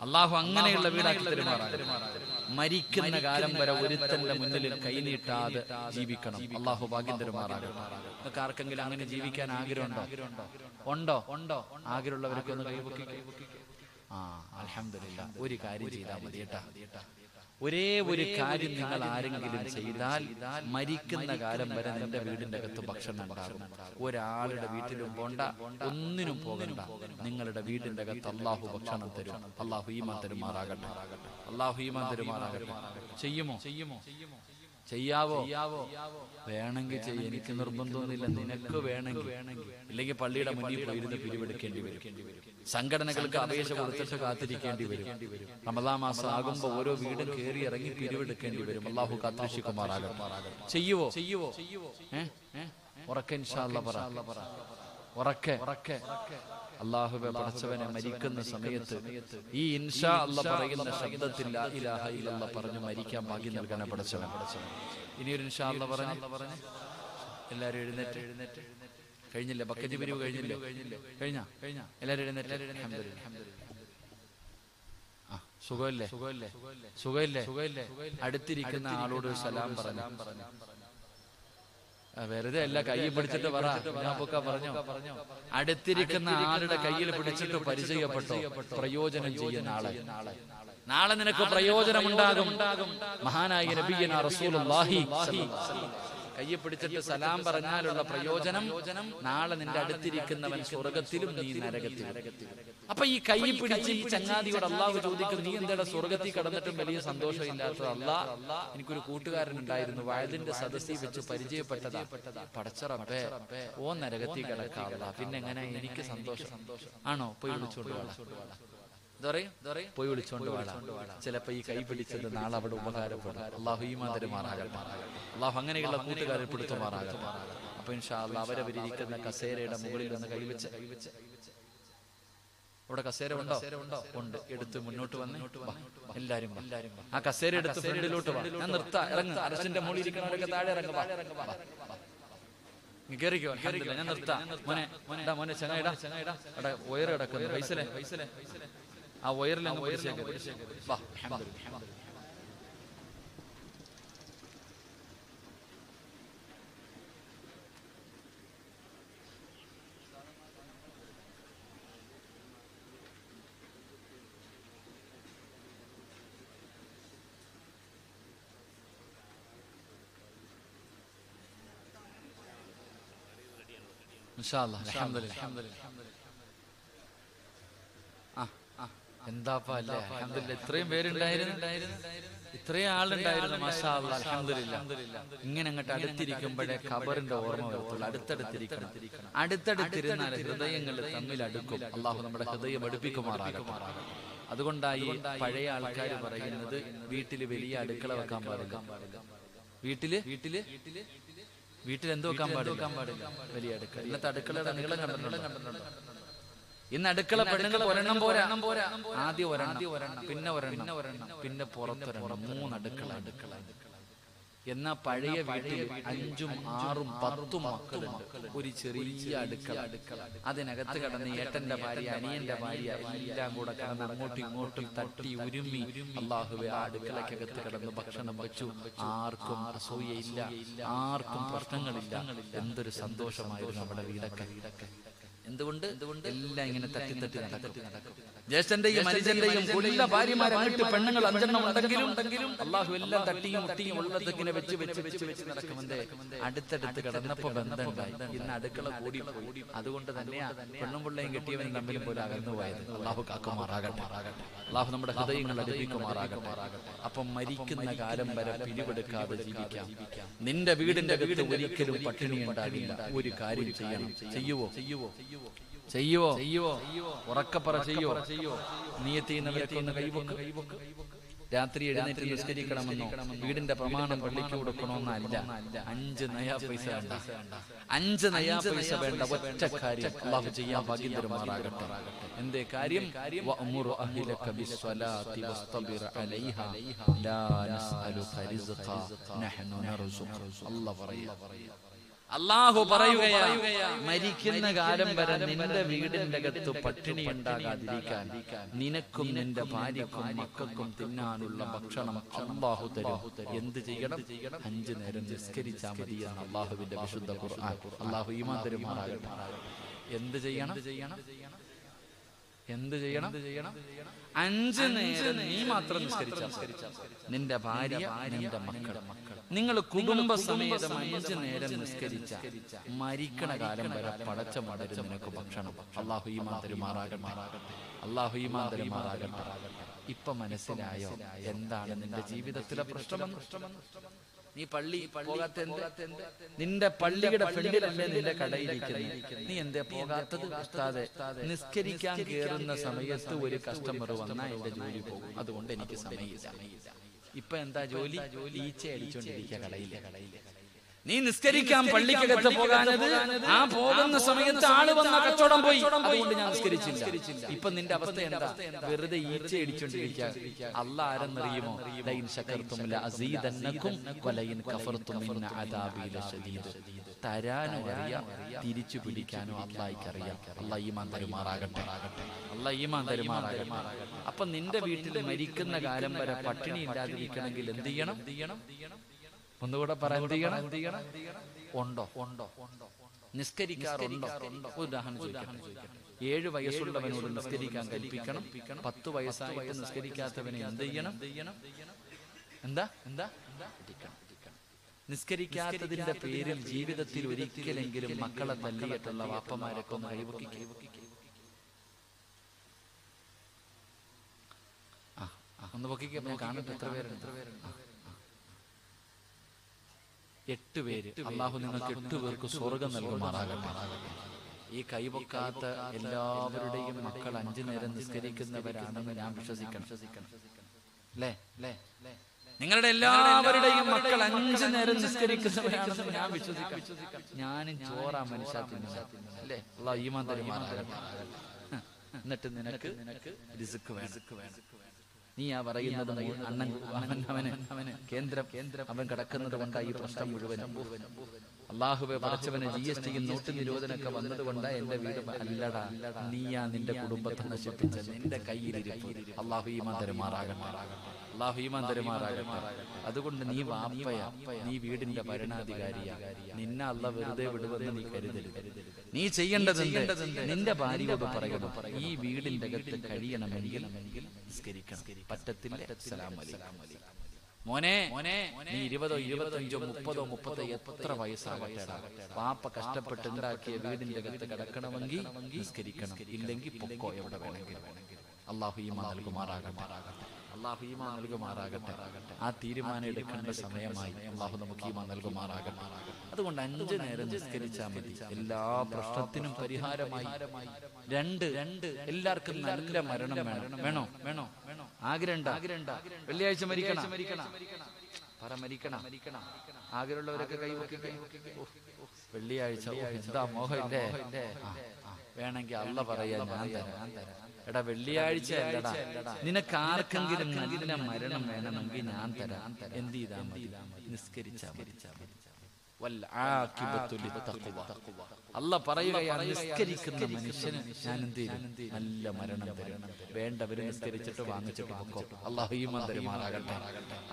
[SPEAKER 1] അല്ലാഹു അങ്ങനെയുള്ള വീടാക്കി തരുമാറാകട്ടെ. മരിക്കുന്ന കാലം വരെ ഒരുത്തന്റെ മുന്നിൽ കൈനീട്ടാതെ ജീവിക്കണം. അല്ലാഹു ഭാഗ്യം തരുമാറാകട്ടെ. നിങ്ങൾക്ക് ആർക്കെങ്കിലും അങ്ങനെ ജീവിക്കാൻ ആഗ്രഹമുണ്ടോ? ഉണ്ടോ? ആഗ്രഹമുള്ളവരൊക്കെ ഒന്ന് കൈപൊക്കി. അൽഹംദുലില്ലാ. ഒരു കാര്യം ചെയ്താൽ മതി കേട്ടാ. ഒരേ ഒരു കാര്യം നിങ്ങൾ ആരെങ്കിലും ചെയ്താൽ മരിക്കുന്ന കാലം വരെ നിന്റെ വീടിന്റെ അകത്ത് ഭക്ഷണം ഉണ്ടാകും. ഒരാളുടെ വീട്ടിലും പോണ്ട, ഒന്നിനും പോകണ്ട. നിങ്ങളുടെ വീടിന്റെ അകത്ത് അള്ളാഹു ഭക്ഷണം തരും. അള്ളാഹു ഈമാൻ തരുമാറാകട്ടെ. അള്ളാഹു ഈമാൻ തരുമാറാകട്ടെ. ചെയ്യുമോ? ചെയ്യാവോ? വേണമെങ്കിൽ ചെയ്യും. എനിക്ക് നിർബന്ധമൊന്നുമില്ല. നിനക്ക് വേണമെങ്കിൽ. ഇല്ലെങ്കിൽ പള്ളിയുടെ മുന്നിൽ പോയിരുന്ന് പിരിവെടുക്കേണ്ടി വരും. സംഘടനകൾക്ക് അപേക്ഷ കൊടുത്തിട്ട് കാത്തിരിക്കേണ്ടി വരും. റമദാൻ മാസം ആകുമ്പോൾ ഓരോ വീടും കയറി ഇറങ്ങി പിരിവെടുക്കേണ്ടി വരും. അള്ളാഹു കാത്തുരക്ഷിക്കുമാറാകട്ടെ. ചെയ്യുവോ? ഉറക്കെ ഇൻഷാ അല്ലാഹ് പറ. ഉറക്കെ അല്ലാഹുവേ പടച്ചവനെ മരിക്കുന്ന സമയത്ത് ഈ ഇൻഷാ അല്ലാഹ് പറയുന്ന ശബ്ദത്തിൽ ലാ ഇലാഹ ഇല്ലല്ലാഹ് പറഞ്ഞു മരിക്കാൻ ഭാഗ്യം നൽകണ പടച്ചവൻ. ഇനിയൊരു ഇൻഷാ അല്ലാഹ് പറഞ്ഞ് എല്ലാവരും എഴുന്നേറ്റ്. കഴിഞ്ഞില്ലേ? ബക്കറ്റ് പിരിവ് കഴിഞ്ഞില്ലേ? കഴിഞ്ഞ എല്ലാവരും എഴുന്നേറ്റ്. സുഖമില്ലേ? അടുത്തിരിക്കുന്ന ആളോട് സലാം പറഞ്ഞു. വെറുതെ അല്ല, കൈ പിടിച്ചിട്ട് പറ. പറഞ്ഞോ, അടുത്തിരിക്കുന്ന ആളുടെ കയ്യിൽ പിടിച്ചിട്ട് പരിചയപ്പെട്ടോ. പ്രയോജനം ചെയ്യുന്ന ആളെ നാളെ നിനക്ക് പ്രയോജനമുണ്ടാകും. മഹാനായ നബിയനാ റസൂലുള്ളാഹി കയ്യെ പിടിച്ചിട്ട് സലാം പറഞ്ഞാലുള്ള പ്രയോജനം നാളെ നിന്റെ അടുത്തിരിക്കുന്നവൻ സ്വർഗത്തിലും നീ നരകത്തിലും. അപ്പൊ ഈ കൈ പിടിച്ച് ഈ ചങ്ങാതിയോട് അള്ളാഹു ചോദിക്കും, നീ എന്താ സ്വർഗത്തിൽ കടന്നിട്ടും വലിയ സന്തോഷമില്ലാത്തത്? എനിക്കൊരു കൂട്ടുകാരൻ ഉണ്ടായിരുന്നു, വയലിന്റെ സദസ്സിൽ വെച്ച് പരിചയപ്പെട്ടതാ. പടച്ചറപ്പേ, ഓ നരകത്തിൽ കിടക്കാവുള്ള, പിന്നെ എങ്ങനെ എനിക്ക് സന്തോഷം? ആണോ? പോയി വിളിച്ചോണ്ട് പോയി വിളിച്ചോണ്ട് വാടാ. ചിലപ്പോ ഈ കൈ പിടിച്ചത് നാളെ അവിടെ ഉപകാരപ്പെടും. അള്ളാഹു ഈമാൻ തരുമാറാകട്ടെ. അള്ളാഹു അങ്ങനെയുള്ള കൂട്ടുകാരെ പെടുത്തുമാറാകട്ടെ. അപ്പൊ ഇൻഷാ അല്ലാഹ് അവരവരിയ്ക്കുന്ന കസേരയുടെ മുകളിൽ ഒന്ന് കൈവച്ച്. ഇവിടെ കസേര ഉണ്ടോ? ഉണ്ട്. എടുത്ത് മുന്നോട്ട് വന്ന് എല്ലാരും ആ കസേര എടുത്ത് ഫ്രണ്ടിലോട്ട് വാ. ഞാൻ നിർത്താം. ഇറങ്ങ്. അരസിന്റെ മുകളിൽ ഇരിക്കുന്നവരൊക്കെ താഴെ ഇറങ്ങുക. കേറിക്കോ. ഞാൻ നിർത്താം. മോനെ ചങ്ങായിടാ. അവിടെ വയർ കിടക്കുന്നു. പൈസലേ ആ വയറിൽ അങ്ങ് പിടിച്ചേക്ക്. വാ. ഇൻഷാ അല്ലാഹ്. അൽഹംദുലില്ലാഹ്. എന്താപ്പാ അല്ലേ? അൽഹംദുലില്ലാഹ്. ഇത്രയും പേരുണ്ടായിരുന്നു, ഇത്രയും ആളുണ്ടായിരുന്നു. മാഷാ അല്ലാഹ്. അൽഹംദുലില്ലാഹ്. ഇങ്ങനെ അങ്ങോട്ട് അടുത്തിരിക്കുമ്പോഴേ ഖബറിന്റെ ഓർമ്മ വരത്തുള്ളൂ. അടുത്തടുത്തിരുന്നാൽ ഹൃദയങ്ങൾ തമ്മിൽ അടുക്കും. അള്ളാഹു നമ്മുടെ ഹൃദയം അടുപ്പിക്കുമാറാകട്ടെ. അതുകൊണ്ടായി പഴയ ആൾക്കാർ പറയുന്നത് വീട്ടില് വലിയ അടുക്കള വെക്കാൻ പാടില്ല. വീട്ടിൽ എന്തോ വെക്കാൻ പാടില്ല? വലിയ അടുക്കള. ഇന്നത്തെ അടുക്കളയുടെ നീളം കണ്ടിട്ടുണ്ടോ? ഇന്ന് അടുക്കള പെണ്ണുങ്ങൾ ഒരെണ്ണം പോരാ. ആദ്യം ഒരെണ്ണം, പിന്നെ ഒരെണ്ണം, പിന്നെ പുറത്തൊരെണ്ണം. 3 അടുക്കള. എന്നാ പഴയ വീട്ടിൽ 5ഉം 6ഉം 10ഉം മക്കളുണ്ട്. ഒരു ചെറിയ അടുക്കള. അതിനകത്ത് കിടന്ന് ഏട്ടന്റെ ഭാര്യ, അനിയന്റെ ഭാര്യ എല്ലാം കൂടെ കിടന്ന് അങ്ങോട്ടും ഇങ്ങോട്ടും തട്ടി ഉരുമ്മി അള്ളാഹുവേ ആ അടുക്കളക്കകത്ത് കിടന്ന് ഭക്ഷണം വെച്ചു. ആർക്കും അസൂയയില്ല, ആർക്കും പ്രശ്നങ്ങളില്ല. എന്തൊരു സന്തോഷമായിരുന്നു നമ്മുടെ വീടൊക്കെ. എന്തുകൊണ്ട്? എല്ലാം ഇങ്ങനെ തട്ടി നടക്കും. ജ്യേഷ്ഠന്റെയും അനുജന്റെയും എല്ലാ ഭാര്യമാരങ്ങോട്ട് പെണ്ണുങ്ങൾ 5 ഉണ്ടെങ്കിലും അള്ളാഹു എല്ലാം തട്ടിയും മുട്ടിയും ഉള്ളത് ഇങ്ങനെ വെച്ച് നടക്കുമെന്തേ അടുത്തടുത്ത് കിടന്നപ്പോ ബന്ധമുണ്ടായി. ഇന്ന് അടുക്കള കൂടി. അതുകൊണ്ട് തന്നെയാ പെണ്ണും പിള്ളയും കെട്ടിയവനും തമ്മിലും പോലെ അകന്നു പോയത്. അള്ളാഹു കാക്കുമാറാകട്ടെ. അള്ളാഹു നമ്മുടെ ഹൃദയങ്ങൾ അടുപ്പിക്കുമാറാകട്ടെ. അപ്പം മരിക്കുന്ന കാലം വരെ പിരിവെടുക്കാതെ ജീവിക്കാം. നിന്റെ വീടിന്റെ അകത്ത് ഒരിക്കലും പട്ടിണി ഉണ്ടാകില്ല. ഒരു കാര്യം ചെയ്യണം. ചെയ്യുവോ? ഉറക്കപ്പറ ചെയ്യോ? നീയത്ത് ചെയ്യുന്നവരൊക്കെ ഒന്ന് കൈവക്ക്. രാത്രി എഴുന്നേറ്റ് നിസ്കരിക്കണമെന്നോ വീടിന്റെ പ്രമാണം പള്ളിക്ക് കൊടുക്കണമെന്നല്ല. 5 നയാ പൈസ വേണ്ട. 5 നയാ പൈസ വേണ്ട. ഒറ്റ കാര്യം അല്ലാഹു ചെയ്യാൻ ഭാഗ്യം തരുമാറാകട്ടെ. എന്തേ കാര്യം? വഅ്മുറു അഹ്ലക ബിസ്സലാത്തി വസ്തബിർ അലൈഹാ ലാ നസ്അലുക റിസ്ഖ നഹ്നു നർസുഖ. അല്ലാഹു പറയുകയാ, മരിക്കുന്ന കാലം വരെ നിന്റെ വീടിന്റെ അകത്ത് പട്ടിണി ഉണ്ടാകാതിരിക്കാൻ നിനക്കും നിന്റെ ഭാര്യക്കും മക്കൾക്കും തിന്നാനുള്ള ഭക്ഷണം അല്ലാഹു തരും. എന്ത് ചെയ്യണം? 5 നേരം നിസ്കരിച്ചാൽ മതിയെന്ന് അല്ലാഹുവിന്റെ വിശുദ്ധ ഖുർആൻ. അല്ലാഹു ഈമാൻ തരുമാറാകട്ടെ. എന്ത് ചെയ്യണം? എന്ത് ചെയ്യണം? 5 നേരം നീ മാത്രം നിസ്കരിച്ചാൽ നിന്റെ ഭാര്യ, നിന്റെ മക്കൾ, നിങ്ങൾ കുടുംബസമേതം 5 നേരം നിസ്കരിച്ച മരിക്കണ കാലം വരെ പടച്ച മടരും നിനക്ക് ഭക്ഷണം. അല്ലാഹു ഈമാൻ തരുമാറാകട്ടെ. അല്ലാഹു ഈമാൻ തരുമാറാകട്ടെ. ഇപ്പൊ മനസ്സിലായോ എന്താണ് നിന്റെ ജീവിതത്തിലെ പ്രശ്നമെന്ന്? നീ പള്ളി പോകാത്ത നിന്റെ പള്ളിയുടെ ഫ്രണ്ടിലല്ലേ നിന്റെ കടയിരിക്കുന്നത്? നീ എന്തേ പോകാത്തത്? ഉസ്താദേ, നിസ്കരിക്കാൻ കയറുന്ന സമയത്ത് ഒരു കസ്റ്റമർ വന്നാൽ എന്റെ ജോലി പോകും, അതുകൊണ്ട് എനിക്ക് സമയമില്ല. ഇപ്പൊ എന്താ ജോലി? ഈച്ച അടിച്ചോണ്ടിരിക്കുക കടയിലെ. നീ നിസ്കരിക്കാൻ പള്ളിക്കകത്ത് പോകാനത് ആ പോകുന്ന സമയത്ത് ആള് വന്ന കച്ചവടം പോയി, അതുകൊണ്ട് ഞാൻ നിസ്കരിച്ചില്ല. ഇപ്പൊ നിന്റെ അവസ്ഥ എന്താ? വെറുതെ ഈച്ച അടിച്ചോണ്ടിരിക്കുക. അല്ലാഹ് ആരെന്നറിയുമോ? ലൈൻ ശകർതും ലഅസീദന്നകും വലൈൻ കഫർതും ഇന്ന അദാബി ലശദീദ്. തരാനോ അറിയാം, തിരിച്ചു പിടിക്കാനോ അല്ലാഹ്ക്കറിയാം. അല്ലാഹ് ഈമാൻ തരുമാറാകട്ടെ. അല്ലാഹ് ഈമാൻ തരുമാറാകട്ടെ. അപ്പൊ നിന്റെ വീട്ടിൽ മരിക്കുന്ന കാലം വരെ പട്ടിണി ഇല്ലാതിരിക്കണമെങ്കിൽ എന്ത് ചെയ്യണം? ഒന്നുകൂടെ പറയാൻ എന്ത് ചെയ്യണം? ഉണ്ടോ? നിസ്കരിക്കാറുണ്ടോ? ഉദാഹരണം ചോദിക്കട്ടെ. 7 വയസ്സുള്ളവനോട് നിസ്കരിക്കാൻ കൽപ്പിക്കണം. 10 വയസ്സായിട്ട് നിസ്കരിക്കാത്തവനെ എന്ത് ചെയ്യണം? എന്താ? നിസ്കരിക്കാത്തതിന്റെ പേരിൽ ജീവിതത്തിൽ ഒരിക്കലെങ്കിലും മക്കളെ തല്ലിയിട്ടുള്ള വാപ്പമാരൊക്കെ ഒന്ന് കൈവക്കി. ഒന്ന് പൊക്കിക്കാൻ കാണട്ടെ. എത്ര പേരുണ്ട്? 8 പേര്. അള്ളാഹു നിങ്ങൾക്ക് 8 പേർക്ക് സ്വർഗം നൽകുമാറാകട്ടെ. ഈ കൈവക്കാത്ത എല്ലാവരുടെയും മക്കൾ 5 നേരം നിസ്കരിക്കുന്നവരാണെന്ന് ഞാൻ വിശ്വസിക്കണം. അല്ലേ? നിങ്ങളുടെ എല്ലാവരുടെയും മക്കൾ 5 നേരം നിസ്കരിക്കുന്നവരാണെന്ന് ഞാൻ വിശ്വസിക്കാം. ഞാനും ചോറാ മനുഷ്യ അല്ലേ? അള്ളാഹു ഈമാൻ തരുമാറാകട്ടെ. എന്നിട്ട് നിനക്ക് റിസ്ക് വേണം. നീ ആ പറയുന്നത് അവന് കേന്ദ്രം അവൻ കിടക്കുന്നത് കൊണ്ടാ ഈ പ്രശ്നം മുഴുവനും. അള്ളാഹുവെ പടച്ചവനെ GSTയും നോട്ട് നിരോധനമൊക്കെ വന്നത് കൊണ്ടാ എന്റെ വീട്. അല്ലടാ, നീയാ നിന്റെ കുടുംബത്തെ നശിപ്പിച്ച നിന്റെ കയ്യിലിരിപ്പ്. അള്ളാഹു ഈമാൻ തരുമാറാകട്ടെ. അള്ളാഹു ഈമാൻ തരുമാറാകട്ടെ. അതുകൊണ്ട് നീ വാപ്പയാ, നീ വീടിന്റെ ഭരണാധികാരിയാ. നിന്നെ അള്ളാഹ് വെറുതെ വിടുവെന്ന് നീ കരുതരുത്. നീ ചെയ്യേണ്ടത് നിന്റെ ഭാര്യയോട് പറയണം, ഈ വീടിന്റെ അകത്ത് കഴിയണമെങ്കിൽ നിസ്കരിക്കണം. പറ്റത്തില്ല, അസ്സലാമു അലൈക്കും. മോനെ, നീ 20, 25, 30, 30 എത്ര വയസ്സാകട്ടെ, പാപ്പ കഷ്ടപ്പെട്ട് ഉണ്ടാക്കിയ വീടിന്റെ അകത്ത് കിടക്കണമെങ്കിൽ നിസ്കരിക്കണം. ഇല്ലെങ്കിൽ പൊക്കോ എവിടെ വേണമെങ്കിലും. അല്ലാഹു ഈമാൻ നൽകുമാറാകട്ടെ. അല്ലാഹു ഈമാൻ നൽകുമാറാകട്ടെ. ആ തീരുമാനം എടുക്കേണ്ട സമയമായി. അല്ലാഹു നമുക്ക് ഈമാൻ നൽകുമാറാകട്ടെ. അതുകൊണ്ട് 5 നേരം നിസ്കരിച്ചാൽ മതി. എല്ലാ പ്രശ്നത്തിനും പരിഹാരമായി. 2 എല്ലാവർക്കും നല്ല മരണം വേണോ? ആഗ്രഹണ്ട? വെള്ളിയാഴ്ച മരിക്കണം. ആഗ്രഹമുള്ളവരൊക്കെ കൈവക്കി. വെള്ളിയാഴ്ച എന്താ മോഹമില്ലേ? വേണമെങ്കിൽ അള്ള പറയാ, ഞാൻ തരാം. എടാ, വെള്ളിയാഴ്ച അല്ലടാ, നിനക്ക് ആർക്കെങ്കിലും നല്ല മരണം വേണമെങ്കിൽ ഞാൻ തരാം. എന്ത് ചെയ്താ മതി? നിസ്കരിച്ചാ മതി. അല്ല പറയുകയാണ്, നിസ്കരിക്കുന്ന മനുഷ്യന് ഞാൻ എന്ത് ചെയ്യും? നല്ല മരണം തരും. വേണ്ടവര് നിസ്കരിച്ചിട്ട് വാങ്ങിച്ചിട്ട് പൊക്കോ. അല്ലാഹു ഈമാൻ തരുമാറാകട്ടെ.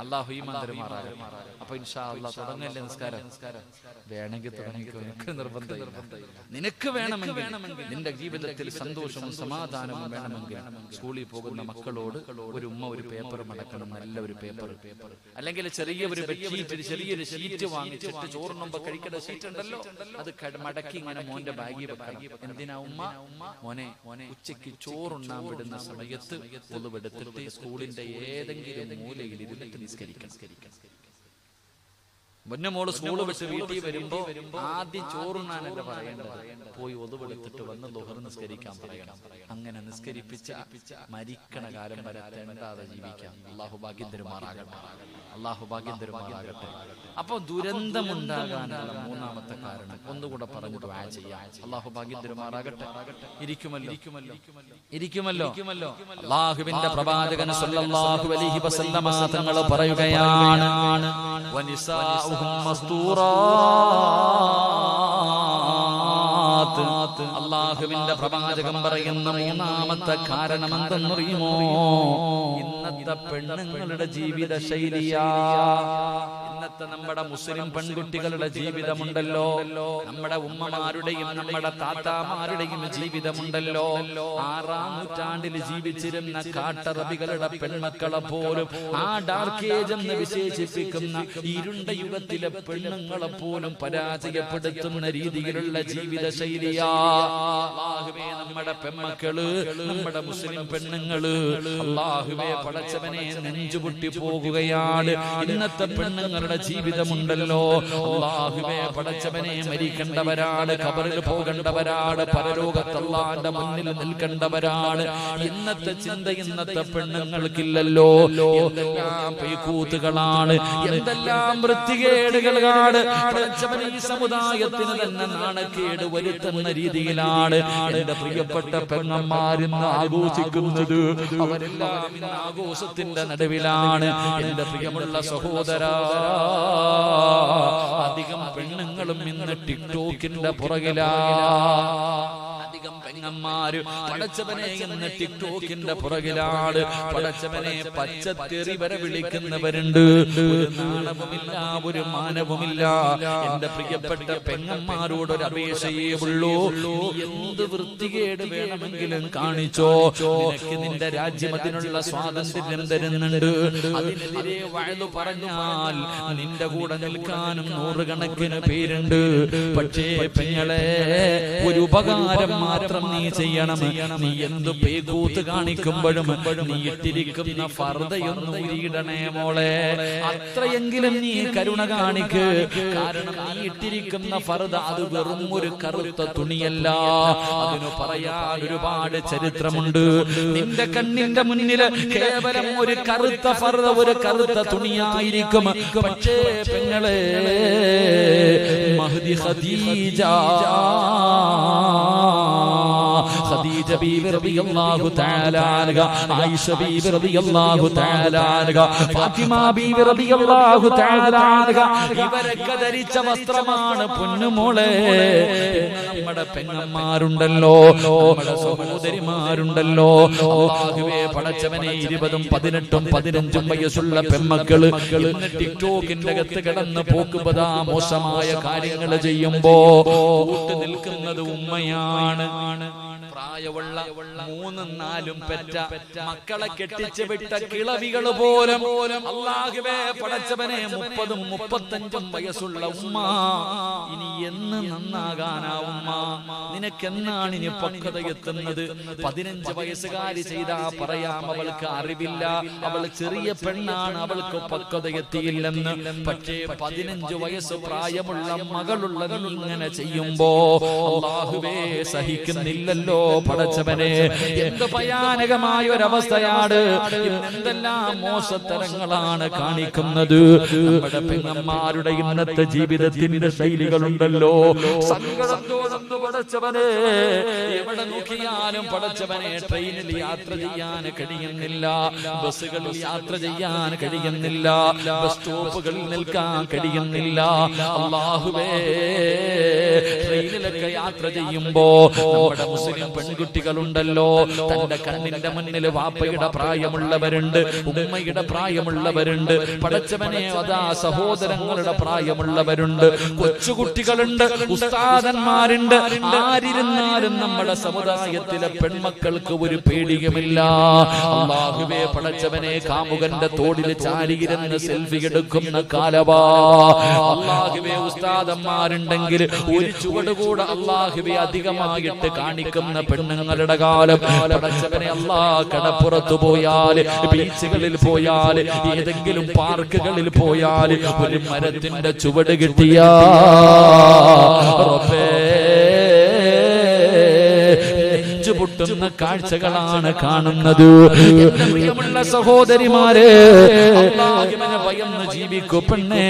[SPEAKER 1] അല്ലാഹു ഈമാൻ തരുമാറാകട്ടെ. അപ്പൊ ഇൻഷാ അല്ലാഹ് തുടങ്ങല്ലേ നിസ്കാരം? വേണമെങ്കിൽ തുടങ്ങിക്കോ, എനിക്ക് നിർബന്ധമില്ല. നിനക്ക് വേണമെങ്കിൽ, നിന്റെ ജീവിതത്തിൽ സന്തോഷവും സമാധാനവും വേണമെങ്കിൽ സ്കൂളിൽ പോകുന്ന മക്കളോട് ഒരു ഉമ്മ ഒരു പേപ്പർ മടക്കണം. നല്ല ഒരു പേപ്പർ, അല്ലെങ്കിൽ ചെറിയൊരു ബെഡ്ഷീറ്റ്, ചെറിയൊരു ഷീറ്റ് വാങ്ങിച്ചിട്ട് ചോറുണ്ണുമ്പോ കഴിക്കേണ്ട ഷീറ്റ് ഉണ്ടല്ലോ, അത് മടക്കി ഇങ്ങനെ മോന്റെ ബാഗിൽ വെക്കണം. എന്തിനാ ഉമ്മ? മോനെ, ഉച്ചയ്ക്ക് ചോറുണ്ണാൻ വിടുന്ന സമയത്ത് ഒളിവെടുത്തിട്ട് സ്കൂളിന്റെ ഏതെങ്കിലും മൂലയിൽ ഇരുന്നിട്ട് നിസ്കരിക്കണം. പൊന്നുമോള് സ്കൂള് വിട്ട് വീട്ടിൽ വരുമ്പോ ആദ്യം ചോറുണ്ണാനല്ല പറയേണ്ടത്, പോയി ഒതുവെടുത്തിട്ട് വന്ന് ളുഹർ നിസ്കരിക്കാൻ പറയണം. അങ്ങനെ നിസ്കരിപ്പിച്ച മരിക്കണ കാലം വരെ തെണ്ടാതെ ജീവിക്കാം. അല്ലാഹു ഭാഗ്യം തരുമാറാകട്ടെ. അല്ലാഹു ഭാഗ്യം തരുമാറാകട്ടെ. അപ്പൊ ദുരന്തമുണ്ടാകാനുള്ള 3ാമത്തെ കാരണം ഒന്നുകൂടെ പറഞ്ഞു ദുആ ചെയ്യാം. അല്ലാഹു ഭാഗ്യം തരുമാറാകട്ടെ. ഇരിക്കുമല്ലോ. അല്ലാഹുവിന്റെ പ്രവാചകൻ സല്ലല്ലാഹു അലൈഹി വസല്ലമ തങ്ങൾ പറയുകയാണ്, വനിസാഉഹും മസ്തൂറാത്ത്. അല്ലാഹുവിന്റെ പ്രവാചകൻ പറയുന്ന 3ാമത്തെ കാരണം എന്തെന്നറിയുമോ? ഇന്നത്തെ പെണ്ണുങ്ങളുടെ ജീവിത ശൈലിയാ. ഇന്നത്തെ ഇന്നത്തെ നമ്മുടെ മുസ്ലിം പെൺകുട്ടികളുടെ ജീവിതമുണ്ടല്ലോ, നമ്മുടെ ഉമ്മമാരുടെയും നമ്മുടെ താത്താമാരുടെയും ജീവിതമുണ്ടല്ലോ. 6-ാം നൂറ്റാണ്ടിൽ ജീവിച്ചിരുന്ന കാട്ടറബികളുടെ പെൺമക്കളെ പോലും, ആ ഡാർക്ക് ഏജ് എന്ന് വിശേഷിപ്പിക്കുന്ന ഇരുണ്ട യുഗത്തിലെ പെണ്ണുങ്ങളെ പോലും പരാജയപ്പെടുത്തുന്ന രീതിയിലുള്ള ജീവിത ശൈലിയാ. അല്ലാഹുവേ, നമ്മുടെ പെൺമക്കള്, നമ്മുടെ മുസ്ലിം പെണ്ണുങ്ങള്, അല്ലാഹുവേ പടച്ചവനെ നെഞ്ചുപൊട്ടി പോകുകയാണ്. ഇന്നത്തെ പെണ്ണുങ്ങളുടെ ജീവിതമുണ്ടല്ലോ, അല്ലാഹുവേ പടച്ചവനെ മരിക്കേണ്ടവരാണ്, ഖബറിൽ പോകേണ്ടവരാണ്, പരലോകത്ത് അല്ലാഹുവിന്റെ മുന്നിൽ നിൽക്കേണ്ടവരാണ്. ഇന്നത്തെ ചിന്ത ഇന്നത്തെ പെണ്ണുങ്ങൾക്കില്ലല്ലോ. എന്തെല്ലാം പേക്കൂത്തുകളാണ്, എന്തെല്ലാം വൃത്തികേടുകളാണ്. പടച്ചവനെ ഈ സമുദായത്തിന് തന്നെ നാണക്കേട് വരുത്തുന്ന രീതിയിലാണ് എന്റെ പ്രിയപ്പെട്ട പെങ്ങന്മാരിന്ന് ആഘോഷിക്കുന്നത്. അവരെല്ലാം ഇന്ന് ആഘോഷത്തിന്റെ നടുവിലാണ്. എന്റെ പ്രിയമുള്ള സഹോദര, അധികം പെണ്ണുങ്ങളും ഇന്ന് ടിക്ടോക്കിന്റെ പുറകിലാ. അധികം പെങ്ങന്മാര് പടച്ചവനെ ഇന്ന് ടിക്ടോക്കിന്റെ പുറകിലാണ്. പടച്ചവനെ പച്ചത്തെറി വരെ വിളിക്കുന്നവരുണ്ട്. ഒരു നാണവുമില്ല, ഒരു മാനവുമില്ല. എന്റെ പ്രിയപ്പെട്ട പെങ്ങന്മാരോടൊരു അപേക്ഷയേ ഉള്ളൂ, എന്ത് വൃത്തികേട് വേണമെങ്കിലും കാണിച്ചോ. നിനക്ക് നിന്റെ രാജ്യം അതിനുള്ള സ്വാതന്ത്ര്യം തരുന്നുണ്ട്. അതിനെതിരെ വഴു പറഞ്ഞാൽ നിന്റെ കൂടെ നിൽക്കാനും 100 കണക്കിന് പേരുണ്ട്. പക്ഷേ പെങ്ങളെ, ഒരു ഉപകാരം മാത്രം നീ ചെയ്യണം. നീ എന്ത് പേക്കൂത്ത് കാണിക്കുമ്പോഴും നീ ഇട്ടിരിക്കുന്ന ഫർദയൊന്നും ഊരിയിടണേ മോളെ. അത്രയെങ്കിലും നീ കരുണ കാണിക്ക്. കാരണം നീ ഇട്ടിരിക്കുന്ന ഫർദ അത് വെറും ഒരു കറുത്ത തുണിയല്ല. അതിനു പറയാൻ ഒരുപാട് ചരിത്രമുണ്ട്. നിന്റെ കണ്ണിന്റെ മുന്നിൽ കേവലം ഒരു കറുത്ത ഫർദ, ഒരു കറുത്ത തുണിയായിരിക്കും. പക്ഷേ പെങ്ങളെ, മഹ്ദി ഖദീജ ബീവി റളിയല്ലാഹു തആല അൻഹ, ആയിഷ ബീവി റളിയല്ലാഹു തആല അൻഹ, ഫാത്തിമ ബീവി റളിയല്ലാഹു തആല അൻഹ, ഇവരൊക്കെ ധരിച്ച വസ്ത്രമാണ് പൊന്നുമോളെ. നമ്മുടെ പെങ്ങന്മാരുണ്ടല്ലോ, നമ്മുടെ സഹോദരിമാരുണ്ടല്ലോ, അല്ലാഹുവേ പടച്ചവനെ 20, 18, 15 വയസ്സുള്ള പെൺമക്കള് ഇന്ന് ടിക്ടോക്കിന്റെ അകത്ത് കിടന്ന് പോക്കുപതാ മോശമായ കാര്യങ്ങൾ ചെയ്യുമ്പോ കൂട്ടു നിൽക്കുന്നത് ഉമ്മയാണ്. പ്രായമുള്ള 3, 4 പെറ്റ മക്കളെ കെട്ടിച്ചു വിട്ട കിളവികൾ പോലും അല്ലാഹുവേ പടച്ചവനെ 30, 35 വയസ്സുള്ള ഉമ്മ, ഇനി എന്ന് നന്നാകാനാ ഉമ്മ? നിനക്കെന്നാണ് ഇനി പക്വത എത്തുന്നത്? 15 വയസ്സുകാരി ചെയ്താ പറയാം അവൾക്ക് അറിവില്ല, അവൾ ചെറിയ പെണ്ണാണ്, അവൾക്ക് പക്വത എത്തിയില്ലെന്ന്. പക്ഷേ 15 വയസ്സ് പ്രായമുള്ള മകളുള്ള നീ ഇങ്ങനെ ചെയ്യുമ്പോ അല്ലാഹുവേ സഹിക്കുന്നില്ലല്ലോ പടച്ചവനെ. എന്ത് ഭയാനകമായ ഒരവസ്ഥയാണ്. എന്തെല്ലാം മോശത്തരങ്ങളാണ് കാണിക്കുന്നത്. നമ്മുടെ പെങ്ങന്മാരുടെ ഇന്നത്തെ ജീവിതത്തിന്റെ ശൈലികളുണ്ടല്ലോ, സങ്കടം തോന്നുന്നു പടച്ചവനെ. എവിടെ നോക്കിയാലും പടച്ചവനെ, ട്രെയിനിൽ യാത്ര ചെയ്യാൻ കഴിയുന്നില്ല, ബസ്സുകളിൽ യാത്ര ചെയ്യാൻ കഴിയുന്നില്ല, ബസ് സ്റ്റോപ്പുകളിൽ നിൽക്കാൻ കഴിയുന്നില്ല. അല്ലാഹുവേ, ട്രെയിനിലൊക്കെ യാത്ര ചെയ്യുമ്പോ നമ്മുടെ മുസ്ലിം പെൺകുട്ടികളുണ്ടല്ലോ, തന്റെ കണ്ണിന്റെ മുന്നിൽ വാപ്പയുടെ പ്രായമുള്ളവരുണ്ട്, ഉമ്മയുടെ പ്രായമുള്ളവരുണ്ട്, പടച്ചവനെ അതാ സഹോദരങ്ങളുടെ പ്രായമുള്ളവരുണ്ട്, കൊച്ചുകുട്ടികളുണ്ട്, ഉസ്താദന്മാരുണ്ട്. ആരിരുന്നാലും നമ്മുടെ സമുദായത്തിലെ പെൺമക്കൾക്ക് ഒരു പേടിയുമില്ല. അല്ലാഹുവേ പടച്ചവനെ, കാമുകന്റെ തോടിൽ ചാരിയിരുന്ന് സെൽഫി എടുക്കുന്ന കാലവാ. അല്ലാഹുവേ, ഉസ്താദന്മാരുണ്ടെങ്കിൽ ഒരു ചുവട് കൂടെ അല്ലാഹുവേ അധികമായിട്ട് കാണിക്കുന്ന പെണ്ണുങ്ങളുടെ കാലം. പടച്ചവനെ, അല്ലാഹ് കടപ്പുറത്ത് പോയാൽ, ബീച്ചുകളിൽ പോയാൽ, ഏതെങ്കിലും പാർക്കുകളിൽ പോയാൽ ഒരു മരത്തിന്റെ ചുവട് കിട്ടിയാ പൊട്ടുന്ന കാഴ്ചകളാണ് കാണുന്നത്. എന്റെ പ്രിയമുള്ള സഹോദരിമാരെ, അല്ലാഹുവിനെ ഭയന്ന് ജീവിക്കൂ പെണ്ണേ.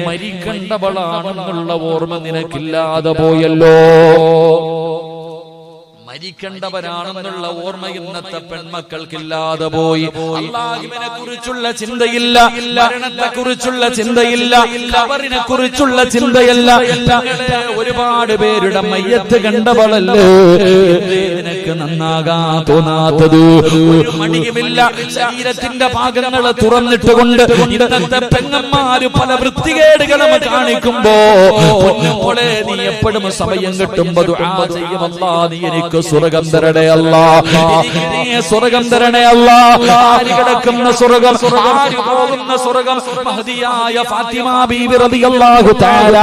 [SPEAKER 1] മരിക്കണ്ടവളാണെന്നുള്ള ഓർമ്മ നിനക്കില്ലാതെ പോയല്ലോ. മരിക്കേണ്ടവരാണെന്നുള്ള ഓർമ്മ ഇന്നത്തെ പെൺമക്കൾക്കില്ലാതെ പോയി. അല്ലാഹുവിനെ കുറിച്ചുള്ള ചിന്തയില്ല, മരണത്തെ കുറിച്ചുള്ള ചിന്തയില്ല, ഖബറിനെ കുറിച്ചുള്ള ചിന്തയല്ല. ഒരുപാട് പേരുടെ മയ്യത്ത് കണ്ടവളല്ലേ നിനക്ക് നന്നാകാൻ തോന്നാത്തത്? ഒരു മടിയുമില്ല, ശരീരത്തിന്റെ ഭാഗങ്ങൾ തുറന്നിട്ടുകൊണ്ട് ഇന്നത്തെ പെങ്ങന്മാര് പല വൃത്തികേടുകളും കാണിക്കുമ്പോ പൊന്നുമോളെ നീ എപ്പോഴും സമയം കിട്ടുമ്പോ ദുആ ചെയ്യും, അല്ലാഹ് നീ എനിക്ക് സ്വർഗ്ഗം തരണേ അല്ലാഹ്, നീ സ്വർഗ്ഗം തരണേ അല്ലാഹ്. ആര് കിടക്കുന്ന സ്വർഗ്ഗം, ആര് പോകുന്ന സ്വർഗ്ഗം? മഹദിയായ ഫാത്തിമ ബീവി റളിയല്ലാഹു തആല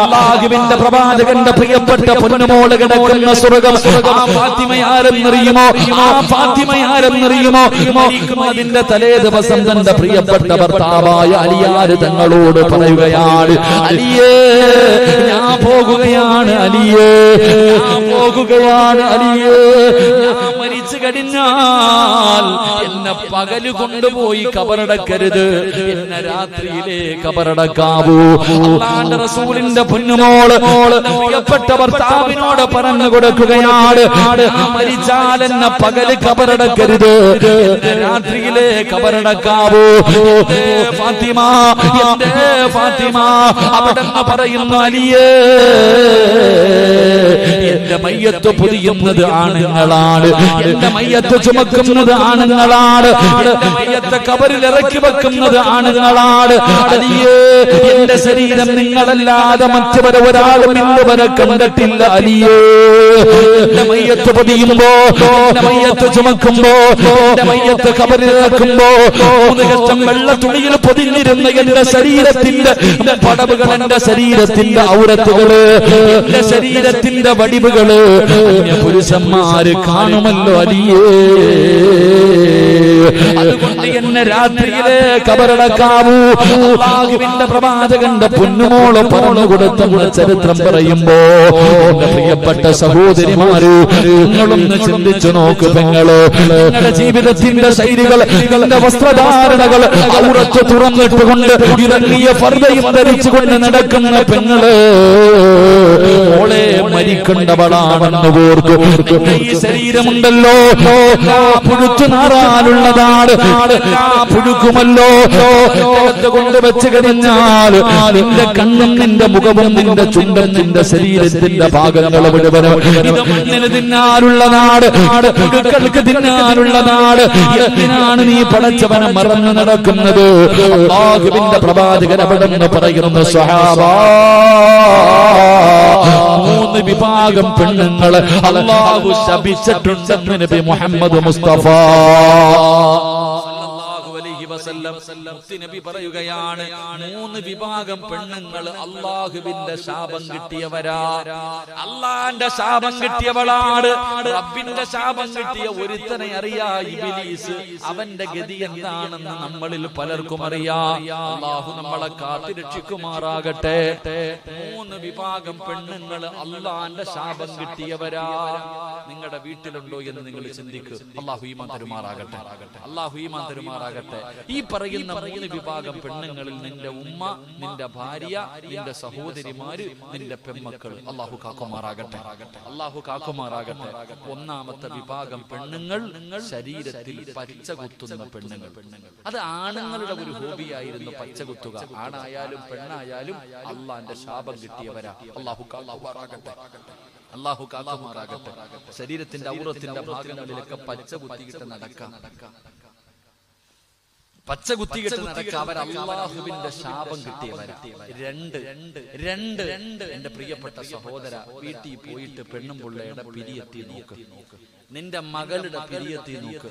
[SPEAKER 1] അല്ലാഹുവിന്റെ പ്രവാചകന്റെ പ്രിയപ്പെട്ട പൊന്നുമോള് കിടക്കുന്ന സ്വർഗ്ഗം. ആ ഫാത്തിമ ആരെന്നറിയുമോ? ആ ഫാത്തിമ ആരെന്നറിയുമോ? മരിക്കുന്നതിന്റെ തലേ ദിവസം തന്റെ പ്രിയപ്പെട്ട ഭർത്താവായ അലിയാർ തങ്ങളോട് പറയുകയാണ്, അലിയേ ഞാൻ പോകുകയാണ്, അലിയേ ഞാൻ പോകുകയാണ്, അലിയേ ഞാൻ മരിച്ചു കഴിഞ്ഞാൽ എന്നെ പകല് കൊണ്ടുപോയി കബറടക്കരുത്, എന്നെ രാത്രിയിലെ കബറടക്കാവൂ. അല്ലാഹുവിന്റെ റസൂലിന്റെ പൊന്നുമോള് പ്രിയപ്പെട്ട ഭർത്താവിനോട് പറഞ്ഞു കൊടുക്കുകയാണ്, മരിച്ചാൽ എന്നെ പകല് കബറടക്കരുത്, എന്നെ രാത്രിയിലെ കബറടക്കാവൂ. ഫാത്തിമ, എന്റെ ഫാത്തിമ അവിടെന്ന് പറയുന്നു, അലിയേ എന്റെ മയ്യത്ത് പൊതിയുന്നത് ആണുങ്ങളാണ്, എന്റെ മയ്യത്ത് ചുമക്കുന്നത് ആണുങ്ങളാണ്, എന്റെ മയ്യത്ത് കബറിൽ ഇറക്കി വെക്കുന്നത് ആണുങ്ങളാണ്. അലിയേ എന്റെ ശരീരം നിങ്ങളല്ലാതെ മറ്റവരെ ഒരാളും ഇന്നുവരെ കണ്ടിട്ടില്ല. അലിയേ എന്റെ മയ്യത്ത് പൊതിയുമ്പോ, എന്റെ മയ്യത്ത് ചുമക്കുമ്പോ, എന്റെ മയ്യത്ത് കബറിൽ ഇറക്കുമ്പോ 3 കഷ്ടം വെള്ള തുണിയിൽ പൊതിഞ്ഞിരുന്ന എന്റെ ശരീരത്തിന്റെ പടവുകൾ, എന്റെ ശരീരത്തിന്റെ ഔറത്തുകള്, എന്റെ ശരീരത്തിന്റെ വടിവുകള് പുരുഷന്മാര് കാണുമല്ലോ. അലിയേ അതുകൊണ്ട് എന്നെ രാത്രിയിലെ കബറടക്കാവൂ. അല്ലാഹുവിന്റെ പ്രവാചകന്റെ പൊന്നുമോള് പറഞ്ഞു കൊടുത്തെന്ന ചരിത്രം പറയുമ്പോ എന്റെ പ്രിയപ്പെട്ട സഹോദരിമാര്, നിങ്ങളൊന്ന് ചിന്തിച്ചു നോക്ക് പെങ്ങള്. നിങ്ങളുടെ ജീവിതത്തിന്റെ ശൈലികൾ, നിങ്ങളുടെ വസ്ത്രധാരണകൾ ഔറത്ത് തുറന്നിട്ടുകൊണ്ട് ഇറങ്ങിയ ഫർദയും ധരിച്ചുകൊണ്ട് നടക്കുന്ന പെങ്ങള് മോളെ മരിക്കേണ്ടവളാണെന്ന് ഓർക്കും. ഈ ശരീരമുണ്ടല്ലോ പുഴുത്തു നാറാനുള്ളതാണ്, പുഴുക്കുമല്ലോ. കൊണ്ട് വെച്ച് കഴിഞ്ഞാൽ നിന്റെ കണ്ണും നിന്റെ മുഖവും നിന്റെ ചുണ്ടും നിന്റെ ശരീരത്തിന്റെ ഭാഗങ്ങൾ മുഴുവനും ഇത് മണ്ണിന് തിന്നാനുള്ള നാട്, പുഴുക്കൾക്ക് തിന്നാനുള്ള നാട്. എന്തിനാണ് നീ പടച്ചവനെ മറന്നു നടക്കുന്നത്? അല്ലാഹുവിന്റെ പ്രവാചകൻ അവിടെ നിന്ന് പറയുന്നു, സ്വഹാബാ 3 വിഭാഗം പെണ്ണുങ്ങൾ അല്ലാഹു ശപിച്ചിട്ടുണ്ടെന്ന് നബി മുഹമ്മദ് മുസ്തഫ നബി പറയുകയാണ്, 3 വിഭാഗം പെണ്ണുങ്ങൾ അല്ലാഹുവിന്റെ ശാപം കിട്ടിയവരാ. അല്ലാഹുവിന്റെ ശാപം കിട്ടിയവളാണ്. റബ്ബിന്റെ ശാപം കിട്ടിയ ഒരുത്തനെ അറിയാ, ഇബ്ലീസ്. അവന്റെ ഗതി എന്താണെന്ന് നമ്മളിൽ പലർക്കും അറിയാം. അല്ലാഹു നമ്മളെ കാത്തു രക്ഷിക്കുമാറാകട്ടെ. 3 വിഭാഗം പെണ്ണുങ്ങൾ അല്ലാഹുവിന്റെ ശാപം കിട്ടിയവരാ. നിങ്ങളുടെ വീട്ടിലുണ്ടോ എന്ന് നിങ്ങൾ ചിന്തിക്കുക. അല്ലാഹു ഈമാൻ തരുമാറാകട്ടെ, അല്ലാഹു ഈമാൻ തരുമാറാകട്ടെ. ഈ പറയുന്ന 3 വിഭാഗം പെണ്ണുങ്ങളിൽ നിന്റെ ഉമ്മ, നിന്റെ ഭാര്യ, നിന്റെ സഹോദരിമാര്, നിന്റെ പെൺമക്കൾ. അല്ലാഹു കാക്കുമാറാകട്ടെ, അല്ലാഹു കാക്കുമാറാകട്ടെ. 1ാമത്തെ വിഭാഗം പെണ്ണുങ്ങൾ ശരീരത്തിൽ പച്ച കുത്തുന്ന പെണ്ണുങ്ങൾ. അത് ആണുങ്ങളുടെ ഒരു ഹോബിയായിരുന്നു, പച്ച കുത്തുക. ആണായാലും പെണ്ണായാലും അല്ലാഹുവിന്റെ ശാപം കിട്ടിയവരാ. അല്ലാഹു കാക്കുമാറാകട്ടെ, അല്ലാഹു കാക്കുമാറാകട്ടെ. ശരീരത്തിന്റെ ഔറത്തിന്റെ ഭാഗങ്ങളിലൊക്കെ പച്ച കുത്തിയിട്ട് നടക്കാം, പച്ച കുത്തിയിട്ട് നടക്കുക. അവർ അല്ലാഹുവിന്റെ ശാപം കിട്ടിയവരാ. 2 എന്റെ പ്രിയപ്പെട്ട സഹോദര, വീട്ടിൽ പോയിട്ട് പെണ്ണും പിള്ളയുടെ പിരിയത്തി നോക്ക്, നിന്റെ മകളുടെ പിരിയത്തി നോക്ക്,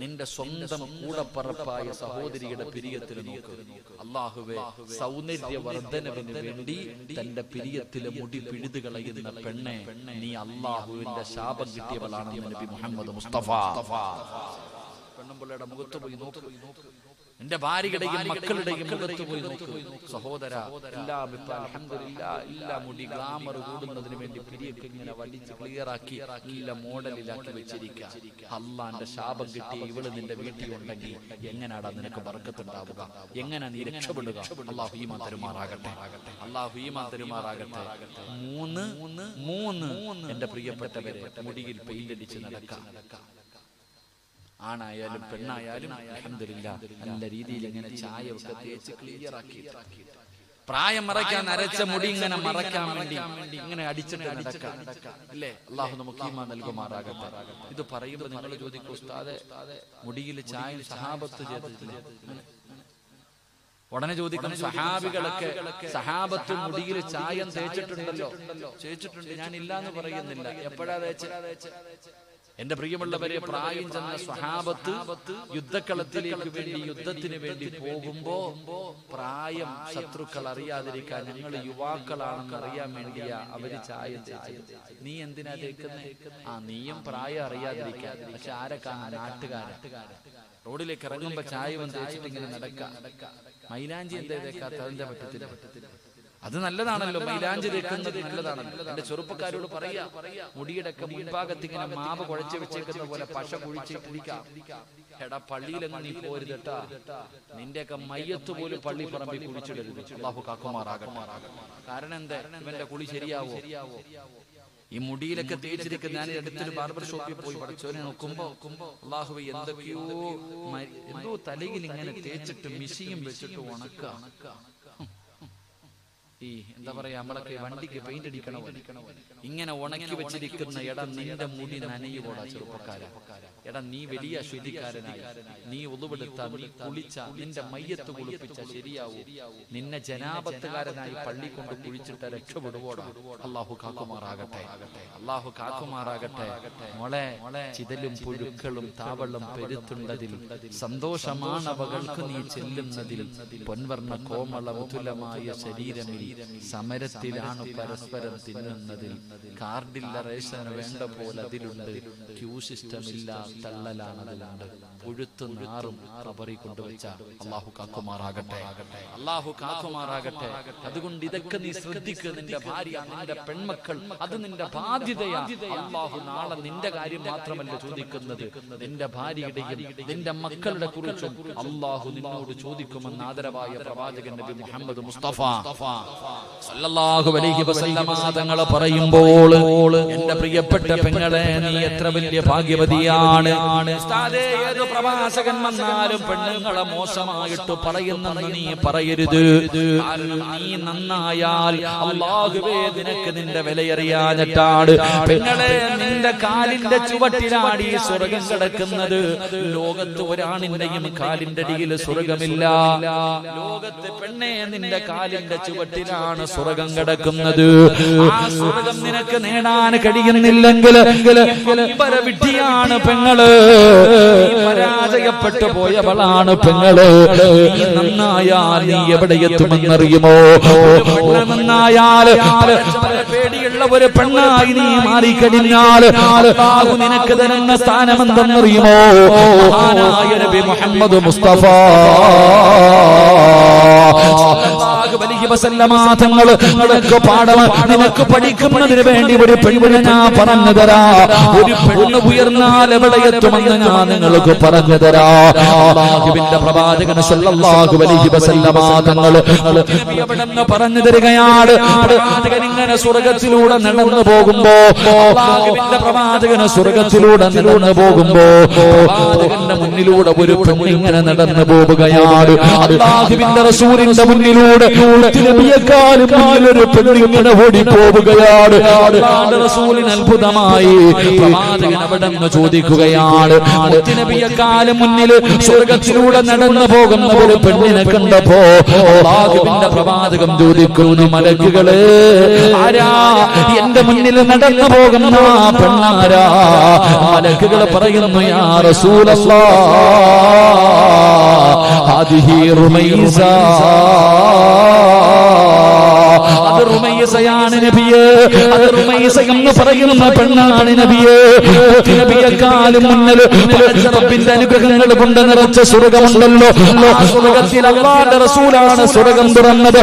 [SPEAKER 1] നിന്റെ സ്വന്തം കൂടപ്പറപ്പായ സഹോദരിയുടെ പിരിയത്തിൽ നോക്ക്. അല്ലാഹുവേ, സൗന്ദര്യവർദ്ധനവിന് വേണ്ടി തന്റെ പിരിയത്തിലെ മുടി പിഴുതു കളയുന്ന പെണ്ണെ, നീ അല്ലാഹുവിന്റെ ശാപം കിട്ടിയവളാണെന്ന് നബി മുഹമ്മദ് മുസ്തഫ. പെണ്ണുമ്പിള്ളയുടെ മുഖത്ത് പോയി നോക്ക്, എന്റെ ഭാര്യയുടെയും മക്കളുടെയും മുഖത്ത് പോയി നോക്കൂ സഹോദര. എല്ലാം ഇപ്പൊ അൽഹംദുലില്ലാഹ് എല്ലാ മുടി ഗ്ലാമർ കൂടുന്നതിന് വേണ്ടി പിരിയൊക്കെ ഇങ്ങനെ വലിച്ച് ക്ലിയർ ആക്കി നല്ല മോഡലിലാക്കി വെച്ചിരിക്കുക. അള്ളാന്റെ ശാപം കിട്ടി ഇവള് നിന്റെ വീട്ടിൽ ഉണ്ടെങ്കിൽ എങ്ങനെയാടാ നിനക്ക് ബർക്കത്തുണ്ടാവുക? എങ്ങനെ നീ രക്ഷപ്പെടുക? അല്ലാഹു ഈമാൻ തരുമാറാകട്ടെ, അല്ലാഹു ഈമാൻ തരുമാറാകട്ടെ. മൂന്ന് എന്റെ പ്രിയപ്പെട്ടവരെ, മുടിയിൽ പെയിന്റ് അടിച്ച് നടക്കാം. ആണായാലും പെണ്ണായാലും അൽഹംദുലില്ലാഹ് നല്ല രീതിയിൽ ഇങ്ങനെ ചായ ഒക്കെ തേച്ച് ക്ലിയർ ആക്കി, പ്രായം മറയ്ക്കാൻ അരച്ച മുടി ഇങ്ങനെ മറയ്ക്കാൻ വേണ്ടി ഇങ്ങനെ അടിച്ചിട്ട് നടക്കാം അല്ലേ? അല്ലാഹു നമുക്ക് ഈമാൻ നൽകുമാറാകട്ടെ. ഇത് പറയുമ്പോൾ നിങ്ങൾ ചോദിക്കും, ഉസ്താദേ മുടിയിൽ ചായ സഹാബത്ത് ചെയ്തിട്ടില്ല? ഉടനെ ചോദിക്കും, സഹാബത്ത് മുടിയിൽ ചായം തേച്ചിട്ടുണ്ടല്ലോ? തേച്ചിട്ടുണ്ട്, ഞാൻ ഇല്ലാന്ന് പറയുന്നില്ല. എപ്പോഴാ തേച്ചത്? എന്റെ പ്രിയമുള്ളവരെ, പ്രായം ചെന്ന സ്വഹാബത്ത് യുദ്ധക്കളത്തിലേക്ക് വേണ്ടി യുദ്ധത്തിന് വേണ്ടി പോകുമ്പോ പ്രായം ശത്രുക്കൾ അറിയാതിരിക്കാൻ, ഞങ്ങൾ യുവാക്കളാണെന്ന് അറിയാൻ വേണ്ടിയാ അവര് ചായം തേച്ചത്. നീ എന്തിനാ തേക്കുന്നേ? നീയും പ്രായം അറിയാതിരിക്കാൻ. പക്ഷെ ആരൊക്കെ? നാട്ടുകാരൻ. റോഡിലേക്ക് ഇറങ്ങുമ്പോ ചായവും തേച്ചിട്ട് ഇങ്ങനെ നടക്കാം. മൈലാഞ്ചി എന്താ തേക്കാത്ത? അതിന്റെ പറ്റത്തില്ല. അത് നല്ലതാണല്ലോ, മൈലാഞ്ചി തേക്കുന്നത് നല്ലതാണല്ലോ. എന്റെ ചെറുപ്പക്കാരോട് പറയാ, മുടിയുടെ ഒക്കെ മുൻഭാഗത്ത് ഇങ്ങനെ മാവ് കുഴച്ച് വെച്ചേക്കുന്ന പോലെ പശ കുഴിച്ചിട്ടിരിക്കാം. എടാ പള്ളിയിലെങ്ങ് നീ പോരുതട്ടാ, നിന്റെയൊക്കെ മയ്യത്ത് പോലും പള്ളി പറമ്പിൽ കുഴിച്ചിടരുത്. അല്ലാഹു കാക്കുമാറാകട്ടെ. കാരണം എന്താ? ഇവന്റെ കുളി ശരിയാവോ? ഈ മുടിയിലൊക്കെ തേച്ചിരിക്കുന്ന, ഞാൻ അടുത്തൊരു ബാർബർ ഷോപ്പിൽ പോയി പഠിച്ചവനെ നോക്കുമ്പോ അല്ലാഹുവേ എന്തോ തലയിൽ ഇങ്ങനെ തേച്ചിട്ട് മിശിയും വെച്ചിട്ട് ഉണക്കാം. എന്താ പറയാ, നമ്മളൊക്കെ വണ്ടിക്ക് പെയിന്റ് അടിക്കണോ ഇങ്ങനെ ഉണക്കി വെച്ചിരിക്കുന്ന. എടാ നിന്റെ മുടി നനയുവോടാ ചെറുപ്പക്കാരാ. എടാ നീ വലിയ ശുദ്ധിക്കാരനായി, നീ ഉളുവെടുത്ത, നീ കുളിച്ച, നിന്റെ മയ്യത്ത് കുളിപ്പിച്ച ശരിയാവൂ? നിന്നെ ജനാപത്തുകാരനായി പള്ളി കൊണ്ട് കുഴിച്ചിട്ട് രക്ഷപ്പെടുവോടാ? അല്ലാഹു കാക്കുമാറാകട്ടെ, അല്ലാഹു കാക്കുമാറാകട്ടെ. മോളെ, ചിതലും പുഴുക്കളും താവളം പെരുത്തുണ്ടതിൽ സന്തോഷമാണവകൾക്ക് നീ ചെല്ലുന്നതിൽ. പൊൻവർണ്ണ കോമള മുതുലമായ ശരീരമിൽ സമരത്തിലാണ് പരസ്പരം തിന്നുന്നതിൽ. കാർഡില്ല റേഷൻ വേണ്ട പോലെ അതിലുണ്ട്, ക്യൂ സിസ്റ്റമില്ല തള്ളലാണതിലുണ്ട്. പുഴുത്തു നാറും റബറി കൊണ്ടുവച്ച. അല്ലാഹു കാക്കുമാറാകട്ടെ, അല്ലാഹു കാക്കുമാറാകട്ടെ. അതുകൊണ്ട് ഇതൊക്കെ നീ ശ്രദ്ധിക്കുക. നിന്റെ ഭാര്യ, നിന്റെ പെൺമക്കൾ, അത് നിന്റെ ബാധ്യതയാ. അല്ലാഹു നാളെ നിന്റെ കാര്യം മാത്രമല്ല ചോദിക്കുന്നത്, നിന്റെ ഭാര്യയുടെയും നിന്റെ മക്കളുടെ കുറിച്ചും അല്ലാഹു നിന്നോട് ചോദിക്കുമെന്ന് ആദരവായ പ്രവാചകൻ നബി മുഹമ്മദ് മുസ്തഫ സല്ലല്ലാഹു അലൈഹി വസല്ലമ തങ്ങൾ പറയുമ്പോൾ, എന്റെ പ്രിയപ്പെട്ട പെങ്ങളെ, നീ എത്ര വലിയ ഭാഗ്യവതിയാണ്. ഉസ്താദേ, ഏത് പ്രവാചകൻ വന്നാലും പെണ്ണുങ്ങളെ മോശമായിട്ട് പറയുന്നെന്ന് നീ പറയരുത്. കാരണം നീ നന്നായാൽ അല്ലാഹുവേ നിനക്ക് നിന്റെ വിലയറിയാഞ്ഞിട്ടാണ്. പെങ്ങളെ, നിന്റെ കാലിന്റെ ചുവട്ടിലാണ് ഈ സ്വർഗം കിടക്കുന്നത്. ലോകത്ത് ഒരാണിന്റെയും കാലിന്റെ അടിയിൽ സ്വർഗമില്ല. ലോകത്ത് പെണ്ണെ, നിന്റെ കാലിന്റെ ചുവട്ടിലാണ് സ്വർഗം കിടക്കുന്നത്. ആ സ്വർഗം നിനക്ക് നേടാൻ കഴിയുന്നില്ലെങ്കിൽ വിഡ്ഢിയാണ് പെങ്ങള്, പരാജയപ്പെട്ടു പോയവളാണ് പെങ്ങള്. നീ നന്നായാൽ നീ എവിടെ എത്തുമെന്നറിയുമോ? നന്നായാൽ പേടിയുള്ള ഒരു പെണ്ണായി നീ മാറിക്കഴിഞ്ഞാൽ അല്ലാഹു നിനക്ക് തരുന്ന സ്ഥാനം എന്തെന്നറിയുമോ? മഹാനായ നബി മുഹമ്മദ് മുസ്തഫ നിനക്ക് പാഠം, നിനക്ക് പഠിക്കുന്നതിന് വേണ്ടി ഒരു പെണ്ണിനെ ഞാൻ പറഞ്ഞു തരാ. ഒരു പെണ്ണ് ഉയർന്നാൽ എവിടെ എത്തുമെന്ന് ഞാൻ നിങ്ങൾക്ക് പറഞ്ഞു തരാ. അല്ലാഹുവിന്റെ പ്രവാചകൻ സല്ലല്ലാഹു അലൈഹി വസല്ലമ തങ്ങൾ എവിടെന്ന് പറഞ്ഞു തരികയാണ്. പ്രവാചകൻ ഇങ്ങനെ സ്വർഗത്തിലൂടെ നടന്നു പോകുമ്പോ, അല്ലാഹുവിന്റെ പ്രവാചകൻ സ്വർഗത്തിലൂടെ നടന്നു പോകുമ്പോ പ്രവാചകന്റെ മുന്നിലൂടെ ഒരു പെണ്ണ് ഇങ്ങനെ നടന്നു പോവുകയാണ്. അല്ലാഹുവിന്റെ റസൂലിന്റെ മുന്നിലൂടെ ഒരു പെണ്ണിങ്ങനെ ഓടിപ്പോവുകയാണ്. റസൂലിന് അത്ഭുതമായി. പ്രവാചകൻ അവിടെ നിന്ന് ചോദിക്കുകയാണ്, നബിയെക്കാളും മുന്നിൽ സ്വർഗത്തിലൂടെ നടന്നു പോകുന്ന ഒരു പെണ്ണിനെ കണ്ടപ്പോ അല്ലാഹുവിന്റെ പ്രവാചകൻ ചോദിക്കുന്നു, മലക്കുകളെ, ആരാ എന്റെ മുന്നിൽ നടന്നു പോകുന്ന പെണ്ണാരാ? മലക്കുകൾ പറയുന്നു, യാ റസൂലല്ലാഹ്, ഹാദിഹി റുമൈസ, അത്
[SPEAKER 2] അത് റുമൈസയാണ് നബിയേ. അത് റുമൈസ എന്ന് പറയുന്ന പെണ്ണാണ് നബിയേ. നബിയെക്കാളും മുന്നിൽ റബ്ബിന്റെ അനുഗ്രഹങ്ങൾ കൊണ്ട് നിറച്ച സ്വർഗമുണ്ടല്ലോ. ആ സ്വർഗത്തിൽ അല്ലാഹുവിന്റെ റസൂലാണ് സ്വർഗം തുറന്നത്.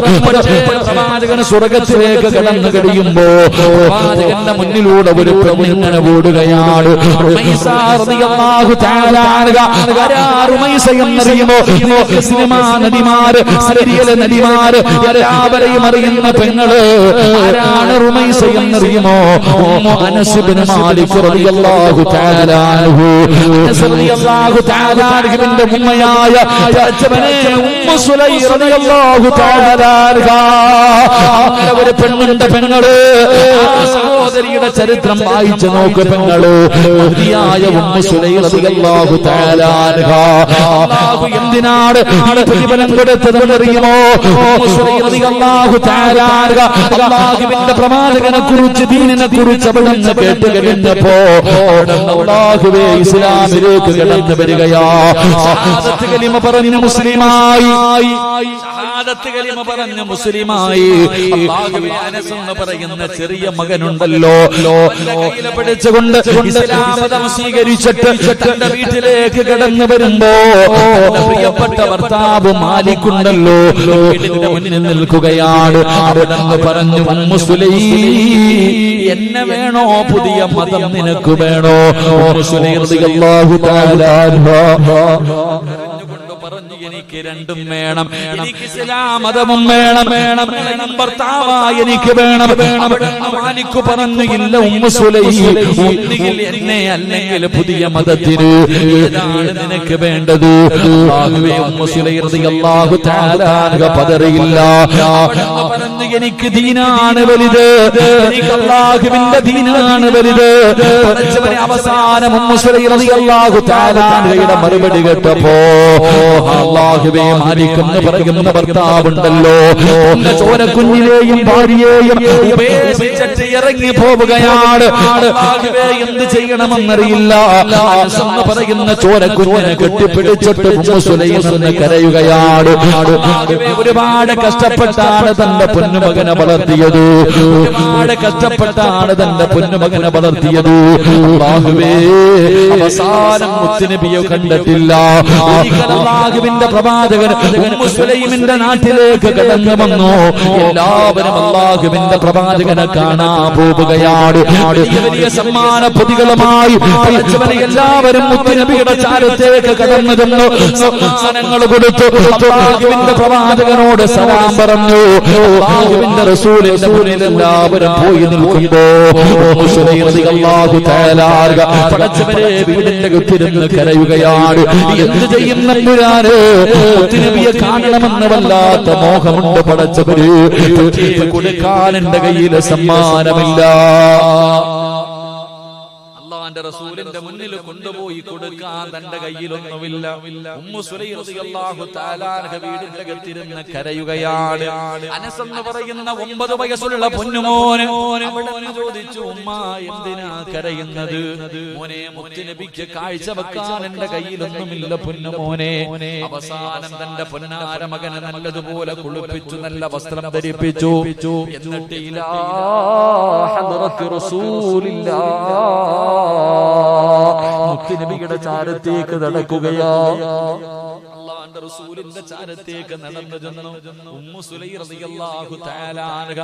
[SPEAKER 2] പ്രവാചകൻ സ്വർഗത്തിലേക്ക് കടന്നു കഴിയുമ്പോ പ്രവാചകന്റെ മുന്നിലൂടെ ഒരു പെണ്ണിങ്ങനെ ഓടുകയാണ്. റുമൈസ റളിയല്ലാഹു തആല അൻഹ. റുമൈസ എന്നറിയുമോ? സിനിമാ നടിമാര്, സീരിയൽ നടിമാര് എല്ലാവരെയും അറിയുന്ന പെങ്ങള് ആരാണ് റുമൈസ എന്നറിയുമോ? ഉമ്മു അനസ് ഇബ്നു മാലിക് റളിയല്ലാഹു തആല അൻഹു. അനസ് റളിയല്ലാഹു തആല അൻഹുവിന്റെ ഉമ്മയായ ഉമ്മു സുലൈം റളിയല്ലാഹു തആല അൻഹ. അങ്ങനെ ഒരു പെണ്ണുണ്ട് പെങ്ങള്. ആ സഹോദരിയുടെ ചരിത്രം വായിച്ചു നോക്ക് പെങ്ങള്. മഹദിയായ ഉമ്മു സുലൈം റളിയല്ലാഹു തആല അൻഹ. അല്ലാഹു എന്തിനാണ് ഈ പ്രതിഫലം കൊടുത്തതെന്നറിയുമോ? ഉമ്മു സുലൈം റളിയല്ലാഹു തആല അൻഹ അല്ലാഹുവിന്റെ പ്രവാചകനെ കുറിച്ച്, ദീനിനെ കുറിച്ച് അവിടുന്ന് കേട്ട് കഴിഞ്ഞപ്പോ അല്ലാഹുവേ ഇസ്ലാമിലേക്ക് കടന്നു വരികയാ. ഷഹാദത്ത് കലിമ പറഞ്ഞ് മുസ്ലിമായി. ഷഹാദത്ത് കലിമ പറഞ്ഞ് മുസ്ലിമായി. അല്ലാഹുവേ അനസ് എന്ന് പറയുന്ന ചെറിയ മകനുണ്ടല്ലോ, കയ്യിലെ പിടിച്ചുകൊണ്ട് ഇസ്ലാം മതം സ്വീകരിച്ചിട്ട് തന്റെ വീട്ടിലേക്ക് കടന്നു വരുമ്പോ പ്രിയപ്പെട്ട ഭർത്താവ് മാലിക്കുണ്ടല്ലോ വീടിന്റെ മുന്നിൽ നിൽക്കുകയാണ്. അവിടെന്ന് പറഞ്ഞു, ഉമ്മു സുലൈം എന്നെ വേണോ, പുതിയ മതം നിനക്ക് വേണോ? ഉമ്മു സുലൈം റളിയല്ലാഹു തആല അൻഹ പറഞ്ഞു, എനിക്ക് രണ്ടും വേണം. എനിക്ക് ഇസ്ലാം മതവും വേണം, ഭർത്താവായി എനിക്ക് വേണം. മാലിക് പറഞ്ഞു, ഇല്ല ഉമ്മു സുലൈം, ഒന്നുകിൽ എന്നെ അല്ലെങ്കിൽ പുതിയ മതത്തിന്. ഏതാണ് നിനക്ക് വേണ്ടത്? അല്ലാഹുവേ, ഉമ്മു സുലൈം റളിയല്ലാഹു തആല അൻഹ പതറിയില്ല. പറഞ്ഞു, എനിക്ക് ദീനാണ് വലുത്, എനിക്ക് അല്ലാഹുവിന്റെ ദീനാണ് വലുത്. അവസാനം ഉമ്മു സുലൈം റളിയല്ലാഹു തആല അൻഹയുടെ മറുപടി കേട്ടപ്പോ അല്ലാഹുവേ, മാലിക് എന്ന് പറയുന്ന ഭർത്താവുണ്ടല്ലോ ചോരക്കുഞ്ഞിലെയും ഭാര്യയെയും ഉപേക്ഷിച്ചിട്ട് ഇറങ്ങി പോവുകയാണ്. അല്ലാഹുവേ, എന്ത് ചെയ്യണമെന്നറിയില്ല. അനസ് എന്ന് പറയുന്ന ചോരക്കുഞ്ഞിനെ കെട്ടിപ്പിടിച്ചിട്ട് ഉമ്മു സുലൈം എന്ന് കരയുകയാണ്. അല്ലാഹുവേ, ഒരുപാട് കഷ്ടപ്പെട്ടാണ് തന്റെ പൊന്നുമകനെ വളർത്തിയത്, ഒരുപാട് കഷ്ടപ്പെട്ടാണ് തന്റെ പൊന്നുമകനെ വളർത്തിയത്. അല്ലാഹുവേ, അവസാനം മുത്തുനബിയെ കണ്ടിട്ടില്ല. അല്ലാഹുവിന്റെ പ്രവാചകൻ ഉമ്മു സുലൈമിന്റെ നാട്ടിലേക്ക് കടന്നു വന്നു. എല്ലാവരും അല്ലാഹുവിന്റെ പ്രവാചകനെ കാണാൻ പോവുകയാണ്. വലിയ സമ്മാന പൊതികളുമായി എല്ലാവരും മുത്തുനബിയുടെ ചാരത്തേക്ക് കടന്നു ചെന്നു. സമ്മാനങ്ങൾ കൊടുത്തു. അല്ലാഹുവിന്റെ പ്രവാചകനോട് സലാം പറഞ്ഞു. അല്ലാഹുവിന്റെ റസൂലിന്റെ മുന്നിൽ എല്ലാവരും പോയി നിൽക്കുമ്പോ ഉമ്മു സുലൈം റളിയല്ലാഹു തആല അൻഹ പടച്ചവരെ വീടിന്റെ കുത്തിരുന്ന് കരയുകയാണ്. എന്ത് ചെയ്യുന്ന മുത്തുനബിയെ കാണണമെന്ന് വല്ലാത്ത മോഹമുണ്ട് പടച്ചവര്. കൊടുക്കാൻ എന്റെ കയ്യിൽ സമ്മാനമില്ല. അല്ലാഹുവിന്റെ റസൂലിന്റെ മുന്നിൽ കൊണ്ടുപോയി കൊടുക്കാൻ തന്റെ കയ്യിലൊന്നുമില്ല. ഉമ്മു സുലൈം റളിയല്ലാഹു തആല അൻഹ വീടിന്റെ അകത്തിരുന്ന് കരയുകയാണ്. അനസ് എന്ന് പറയുന്ന 9 വയസ്സുള്ള പൊന്നുമോന് അവിടെ ചോദിച്ചു, ഉമ്മ എന്തിനാ കരയുന്നത്? മോനെ, മുത്തുനബിക്ക് കാഴ്ച വെക്കാൻ എന്റെ കയ്യിലൊന്നുമില്ല പൊന്നുമോനെ. അവസാനം തന്റെ പൊന്നാര മകനെ നല്ലതുപോലെ കുളിപ്പിച്ചു, നല്ല വസ്ത്രം ധരിപ്പിച്ചു. എന്നിട്ട് ഇലാ ഹദ്റത്തി റസൂലില്ലാഹ് മുത്തുനബിയുടെ ചാരത്തേക്ക് നടക്കുകയാ. അല്ലാഹുവിന്റെ റസൂലിന്റെ ചാരത്തേക്ക് നടന്നു ചെന്നു. ഉമ്മു സുലൈം റളിയല്ലാഹു തആല അൻഹ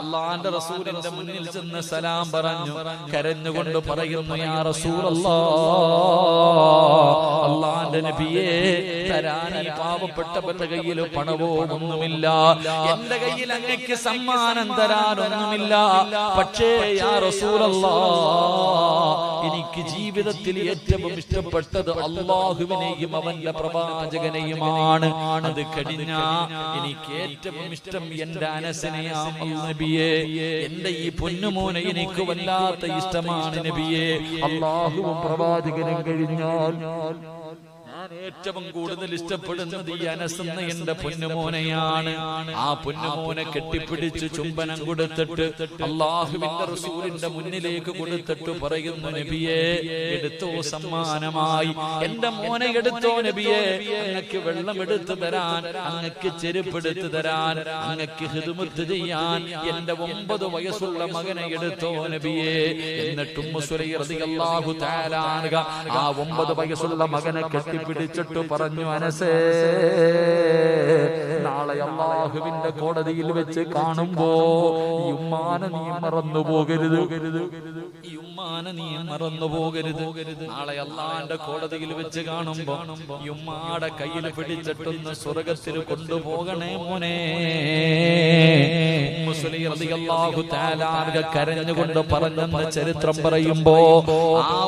[SPEAKER 2] അല്ലാഹുവിന്റെ റസൂലിന്റെ മുന്നിൽ ചെന്ന് സലാം പറഞ്ഞു. കരഞ്ഞുകൊണ്ട് പറയുന്നു, യാ റസൂലല്ലാഹ്, അല്ലാഹുവിന്റെ നബിയേ, തരാൻ ഈ പാവപ്പെട്ടവരുടെ കയ്യിൽ പണവോ ഒന്നുമില്ല, എന്റെ കയ്യിൽ അങ്ങക്ക് സമ്മാനം തരാനൊന്നുമില്ല. പക്ഷേ യാ റസൂലല്ലാഹ്, എനിക്ക് ജീവിതത്തിൽ ഏറ്റവും ഇഷ്ടപ്പെട്ടത് അല്ലാഹുവിനെയും അവന്റെ പ്രവാചകനെയുമാണ്. അത് കഴിഞ്ഞ എനിക്ക് ഏറ്റവും ഇഷ്ടം എന്റെ അനസിനെയാണ് നബിയെ. എന്റെ ഈ പൊന്നുമോനെ എനിക്ക് വല്ലാത്ത ഇഷ്ടമാണ് നബിയെ. അല്ലാഹുവും പ്രവാചകനും കഴിഞ്ഞാൽ ഞാൻ ഏറ്റവും കൂടുതൽ ഇഷ്ടപ്പെടുന്നത് ഈ അനസ് എന്ന എന്റെ പൊന്നുമോനെയാണ്. ആ പൊന്നുമോനെ കെട്ടിപ്പിടിച്ച് ചുംബനം കൊടുത്തിട്ട് അല്ലാഹുവിന്റെ റസൂലിന്റെ മുന്നിലേക്ക് കൊടുത്തിട്ട് പറയുന്നു, നബിയേ എടുത്തോ സമ്മാനമായി, എന്റെ മോനെ എടുത്തോ നബിയേ, അങ്ങക്ക് വെള്ളം എടുത്തു തരാൻ, അങ്ങക്ക് ചെരുപ്പെടുത്തു തരാൻ, അങ്ങക്ക് ഹിദ്മത്ത് ചെയ്യാൻ എന്റെ 9 വയസ്സുള്ള മകനെ എടുത്തോ നബിയേ. എന്നിട്ടും സുലൈഖ റളിയല്ലാഹു തആല അൻഹ ആ 9 വയസ്സുള്ള മകനെ കെട്ടിപ്പിടിച്ചിട്ട് പറഞ്ഞു, അനസേ നാളെ അല്ലാഹുവിന്റെ കോടതിയിൽ വെച്ച് കാണുമ്പോ ഈ ഉമ്മാനെ നീ മറന്നു പോകരുത്, ഈ ഉമ്മാനെ നീ മറന്നു പോകരുത്. നാളെ അല്ലാഹുവിന്റെ കോടതിയിൽ വെച്ച് കാണുമ്പോ ഈ ഉമ്മാടെ കയ്യിൽ പിടിച്ചിട്ടൊന്ന് സ്വർഗത്തിൽ കൊണ്ടുപോകണേ മോനെ. സുലൈഖ റളിയല്ലാഹു തആല അൻഹ കരഞ്ഞുകൊണ്ട് പറഞ്ഞെന്ന ചരിത്രം പറയുമ്പോ ആ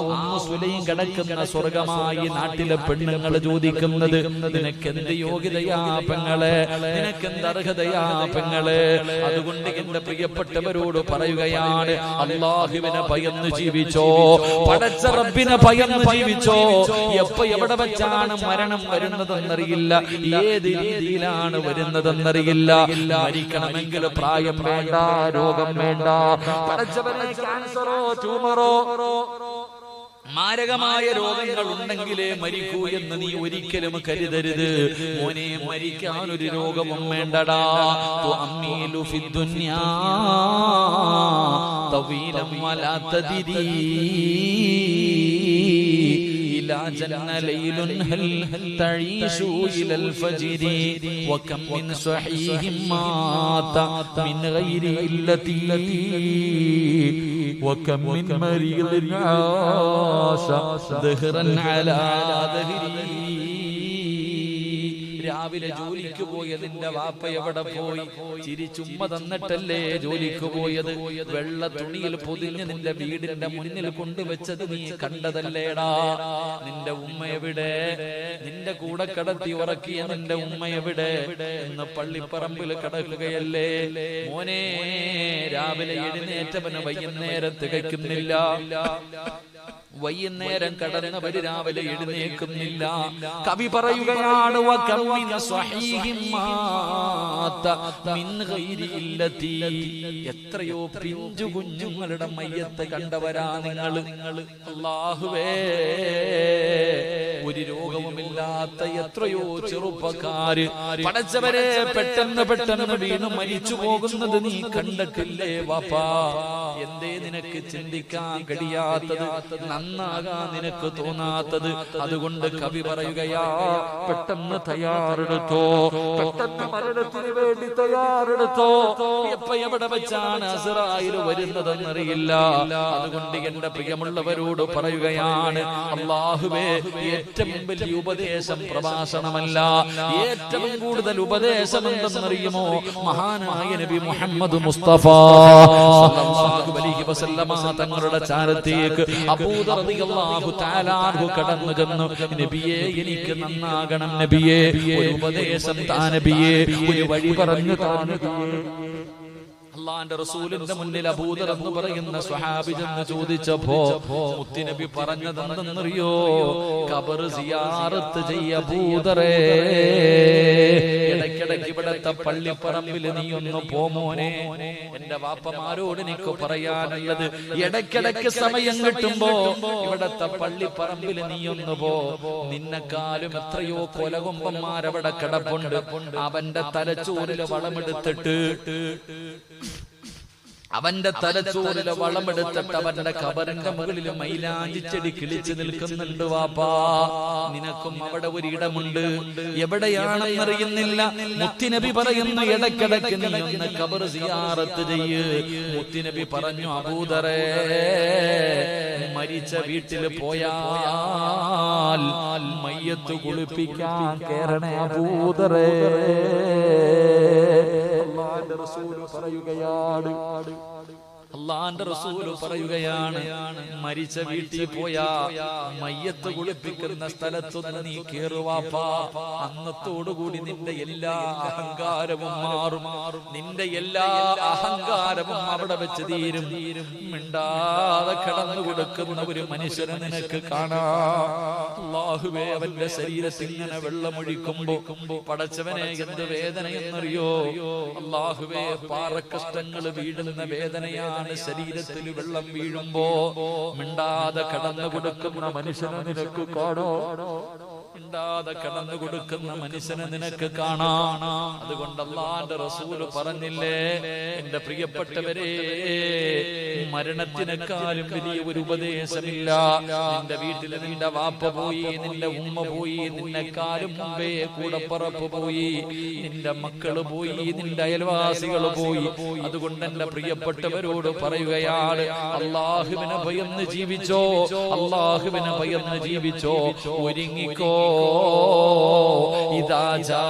[SPEAKER 2] സുലൈഖ കിടക്കുന്ന സ്വർഗമായി നാട്ടിലെ പെണ്ണുങ്ങൾ ചോദിക്കുന്നത്, നിനക്കെന്ത് യോഗ്യതയാ പെങ്ങളെ, നിനക്കെന്ത് അർഹതയാ പെങ്ങളെ. അതുകൊണ്ട് എന്റെ പ്രിയപ്പെട്ടവരോട് പറയുകയാണ്, അല്ലാഹുവിനെ ഭയന്ന് ജീവിച്ചോ, പടച്ച റബ്ബിനെ ഭയന്ന് ജീവിച്ചോ. എപ്പോ എവിടെ വെച്ചാണ് മരണം വരുന്നതെന്നറിയില്ല, ഏത് രീതിയിലാണ് വരുന്നതെന്നറിയില്ല. മരിക്കണമെങ്കിൽ പ്രായം വേണ്ട, രോഗം വേണ്ട. പടച്ചവനെ ക്യാൻസറോ ട്യൂമറോ മാരകമായ രോഗങ്ങൾ ഉണ്ടെങ്കിലേ മരിക്കൂ എന്ന് നീ ഒരിക്കലും കരുതരുത് മോനെ. മരിക്കാൻ ഒരു രോഗവും വേണ്ടടാ. തുഅമ്മീലു ഫിദ്ദുനിയാ തവീലം വലാ തദിരി ഇലാ ജന്ന ലൈലുൻ ഹൽ തഈശു ഇലൽ ഫജ്രി വകം മിൻ സ്വഹീഹിൻ മാത മിൻ ഗൈരി ഇല്ലതി وكم من مريض عاش ظهرا على ظهره. രാവിലെ ജോലിക്ക് പോയതിന്റെ വാപ്പ എവിടെ പോയി? ചിരിച്ചുമ്മ തന്നിട്ടല്ലേ ജോലിക്ക് പോയത്? വെള്ള തുണിയിൽ പൊതിഞ്ഞ് നിന്റെ വീടിന്റെ മുന്നിൽ കൊണ്ടുവച്ചത് നീ കണ്ടതല്ലേടാ? നിന്റെ ഉമ്മ എവിടെ? നിന്റെ കൂടെ കടത്തി ഉറക്കിയ നിന്റെ ഉമ്മ എവിടെ എന്ന് പള്ളിപ്പറമ്പിൽ കിടക്കുകയല്ലേ മോനെ. രാവിലെ എഴുന്നേറ്റവന് വൈകുന്നേരം തികയ്ക്കുന്നില്ല, വൈകുന്നേരം കടന്നവര് രാവിലെ എഴുന്നേൽക്കുന്നില്ല. കവി പറയുകയാണ്, എത്രയോ പിഞ്ചു കുഞ്ഞുങ്ങളുടെ മയ്യത്ത് കണ്ടവരാ നിങ്ങൾ. അല്ലാഹുവേ, ഒരു രോഗവുമില്ലാത്ത എത്രയോ ചെറുപ്പക്കാര് പടച്ചവരെ പെട്ടെന്ന് പെട്ടെന്ന് വീണ് മരിച്ചു പോകുന്നത് നീ കണ്ടിട്ടില്ലേ വാപ്പാ? എന്തേ നിനക്ക് ചിന്തിക്കാൻ കഴിയാത്തത്, നന്നാകാൻ നിനക്ക് തോന്നാത്തത്? അതുകൊണ്ട് കവി പറയുകയാ, പെട്ടെന്ന് തയ്യാറെടുത്തോ, പെട്ടെന്ന് മരണത്തിന് വേണ്ടി തയ്യാറെടുത്തോ. എപ്പോ എവിടെ വെച്ചാണ് അസ്റായിൽ വരുന്നതെന്നറിയില്ല. അതുകൊണ്ട് എന്റെ പ്രിയമുള്ളവരോട് പറയുകയാണ്, അല്ലാഹുവേ, ഏറ്റവും വലിയ ഉപദേശം പ്രഭാഷണമല്ല, ഏറ്റവും കൂടുതൽ ഉപദേശം എന്തെന്നറിയുമോ? മഹാനായ നബി മുഹമ്മദ് മുസ്തഫ സല്ലല്ലാഹു അലൈഹി വസല്ലമ തങ്ങളുടെ ചാരത്തേക്ക് അബൂദർ റളിയല്ലാഹു തആല അൻഹു കടന്നു ചെന്നു, നബിയേ എനിക്ക് നന്നാകണം നബിയേ, ഒരു ഉപദേശം താ നബിയേ, ഒരു വഴി പറഞ്ഞു താ നബിയേ. അല്ലാഹുവിന്റെ റസൂലിന്റെ മുന്നിൽ അബൂദർ എന്ന് പറയുന്ന സ്വഹാബി ചെന്ന് ചോദിച്ചപ്പോ മുത്തുനബി പറഞ്ഞതെന്തെന്നറിയോ? ഖബർ സിയാറത്ത് ചെയ്യ അബൂദറേ, ഇടയ്ക്കിടയ്ക്ക് ഇവിടത്തെ പള്ളിപ്പറമ്പിൽ നീ ഒന്ന് പോമോനെ. എന്റെ വാപ്പമാരോട് എനിക്ക് പറയാനുള്ളത്, ഇടയ്ക്കിടയ്ക്ക് സമയം കിട്ടുമ്പോ ഇവിടത്തെ പള്ളിപ്പറമ്പിൽ നീ ഒന്ന് പോ. നിന്നെക്കാളും എത്രയോ കൊലകൊമ്പന്മാരവിടെ കിടപ്പുണ്ട്. അവന്റെ തലച്ചോറില് വളമെടുത്തിട്ട് അവന്റെ തലച്ചോറിലെ വളമെടുത്തിട്ട് അവന്റെ ഖബറിന്റെ മുകളിൽ മൈലാഞ്ചി ചെടി കിളിച്ചു നിൽക്കുന്നുണ്ട് വാപ്പാ. നിനക്കും അവിടെ ഒരിടമുണ്ട്, എവിടെയാണെന്നറിയുന്നില്ല. മുത്തുനബി പറയുന്നു, ഇടയ്ക്കിടയ്ക്ക് നീ ഒന്ന് ഖബർ സിയാറത്ത് ചെയ്യ്. മുത്തുനബി പറഞ്ഞു, അബൂദറേ, മരിച്ച വീട്ടിൽ പോയാൽ മയ്യത്ത് കുളിപ്പിക്കാൻ കേറണേ അബൂദറേ. അല്ലാഹുവിന്റെ റസൂൽ പറയുകയാണ്, അള്ളാന്റെ റസൂല് പറയുകയാണ്, മരിച്ച വീട്ടിൽ പോയാ മയ്യത്ത് കുളിപ്പിക്കുന്ന സ്ഥലത്തൊന്ന് നീ കേറുവാപ്പാ, അന്നത്തോടുകൂടി നിന്റെ എല്ലാ അഹങ്കാരവും മാറും, നിന്റെ എല്ലാ അഹങ്കാരവും അവിടെ വെച്ച് തീരും. മിണ്ടാതെ കടന്നു കൊടുക്കുന്ന ഒരു മനുഷ്യനെ നിനക്ക് കാണാം. അല്ലാഹുവേ, അവന്റെ ശരീരത്തിൽ ഇങ്ങനെ വെള്ളമൊഴിക്കുമ്പോ പടച്ചവനെ എന്ത് വേദനയെന്നറിയോ? അല്ലാഹുവേ, പാറക്കഷ്ടങ്ങൾ വീഴുന്ന വേദനയാണ് ശരീരത്തിൽ വെള്ളം വീഴുമ്പോ. മിണ്ടാതെ കടന്നു കൊടുക്കുന്ന മനുഷ്യനെ നിനക്ക് കാണോ? മിണ്ടാതെ കടന്നു കൊടുക്കുന്ന മനുഷ്യനെ നിനക്ക് കാണാം. അതുകൊണ്ട് അല്ലാഹുവിന്റെ റസൂല് പറഞ്ഞില്ലേ, എന്റെ പ്രിയപ്പെട്ടവരെ, മരണത്തിനേക്കാളും വലിയ ഒരു ഉപദേശമില്ല. നിന്റെ വീട്ടിൽ നിന്റെ വാപ്പ പോയി, നിന്റെ ഉമ്മ പോയി, നിന്നെക്കാളും മുമ്പേ കൂടപ്പറപ്പ് പോയി, നിന്റെ മക്കള് പോയി, നിന്റെ അയൽവാസികൾ പോയി. അതുകൊണ്ട് എന്റെ പ്രിയപ്പെട്ടവരോട് പറയുകയാണ്, അല്ലാഹുവിനെ ഭയന്ന് ജീവിച്ചോ, അല്ലാഹുവിനെ ഭയന്ന് ജീവിച്ചോ, ഒരുങ്ങിക്കോ. ഇദാ ജാ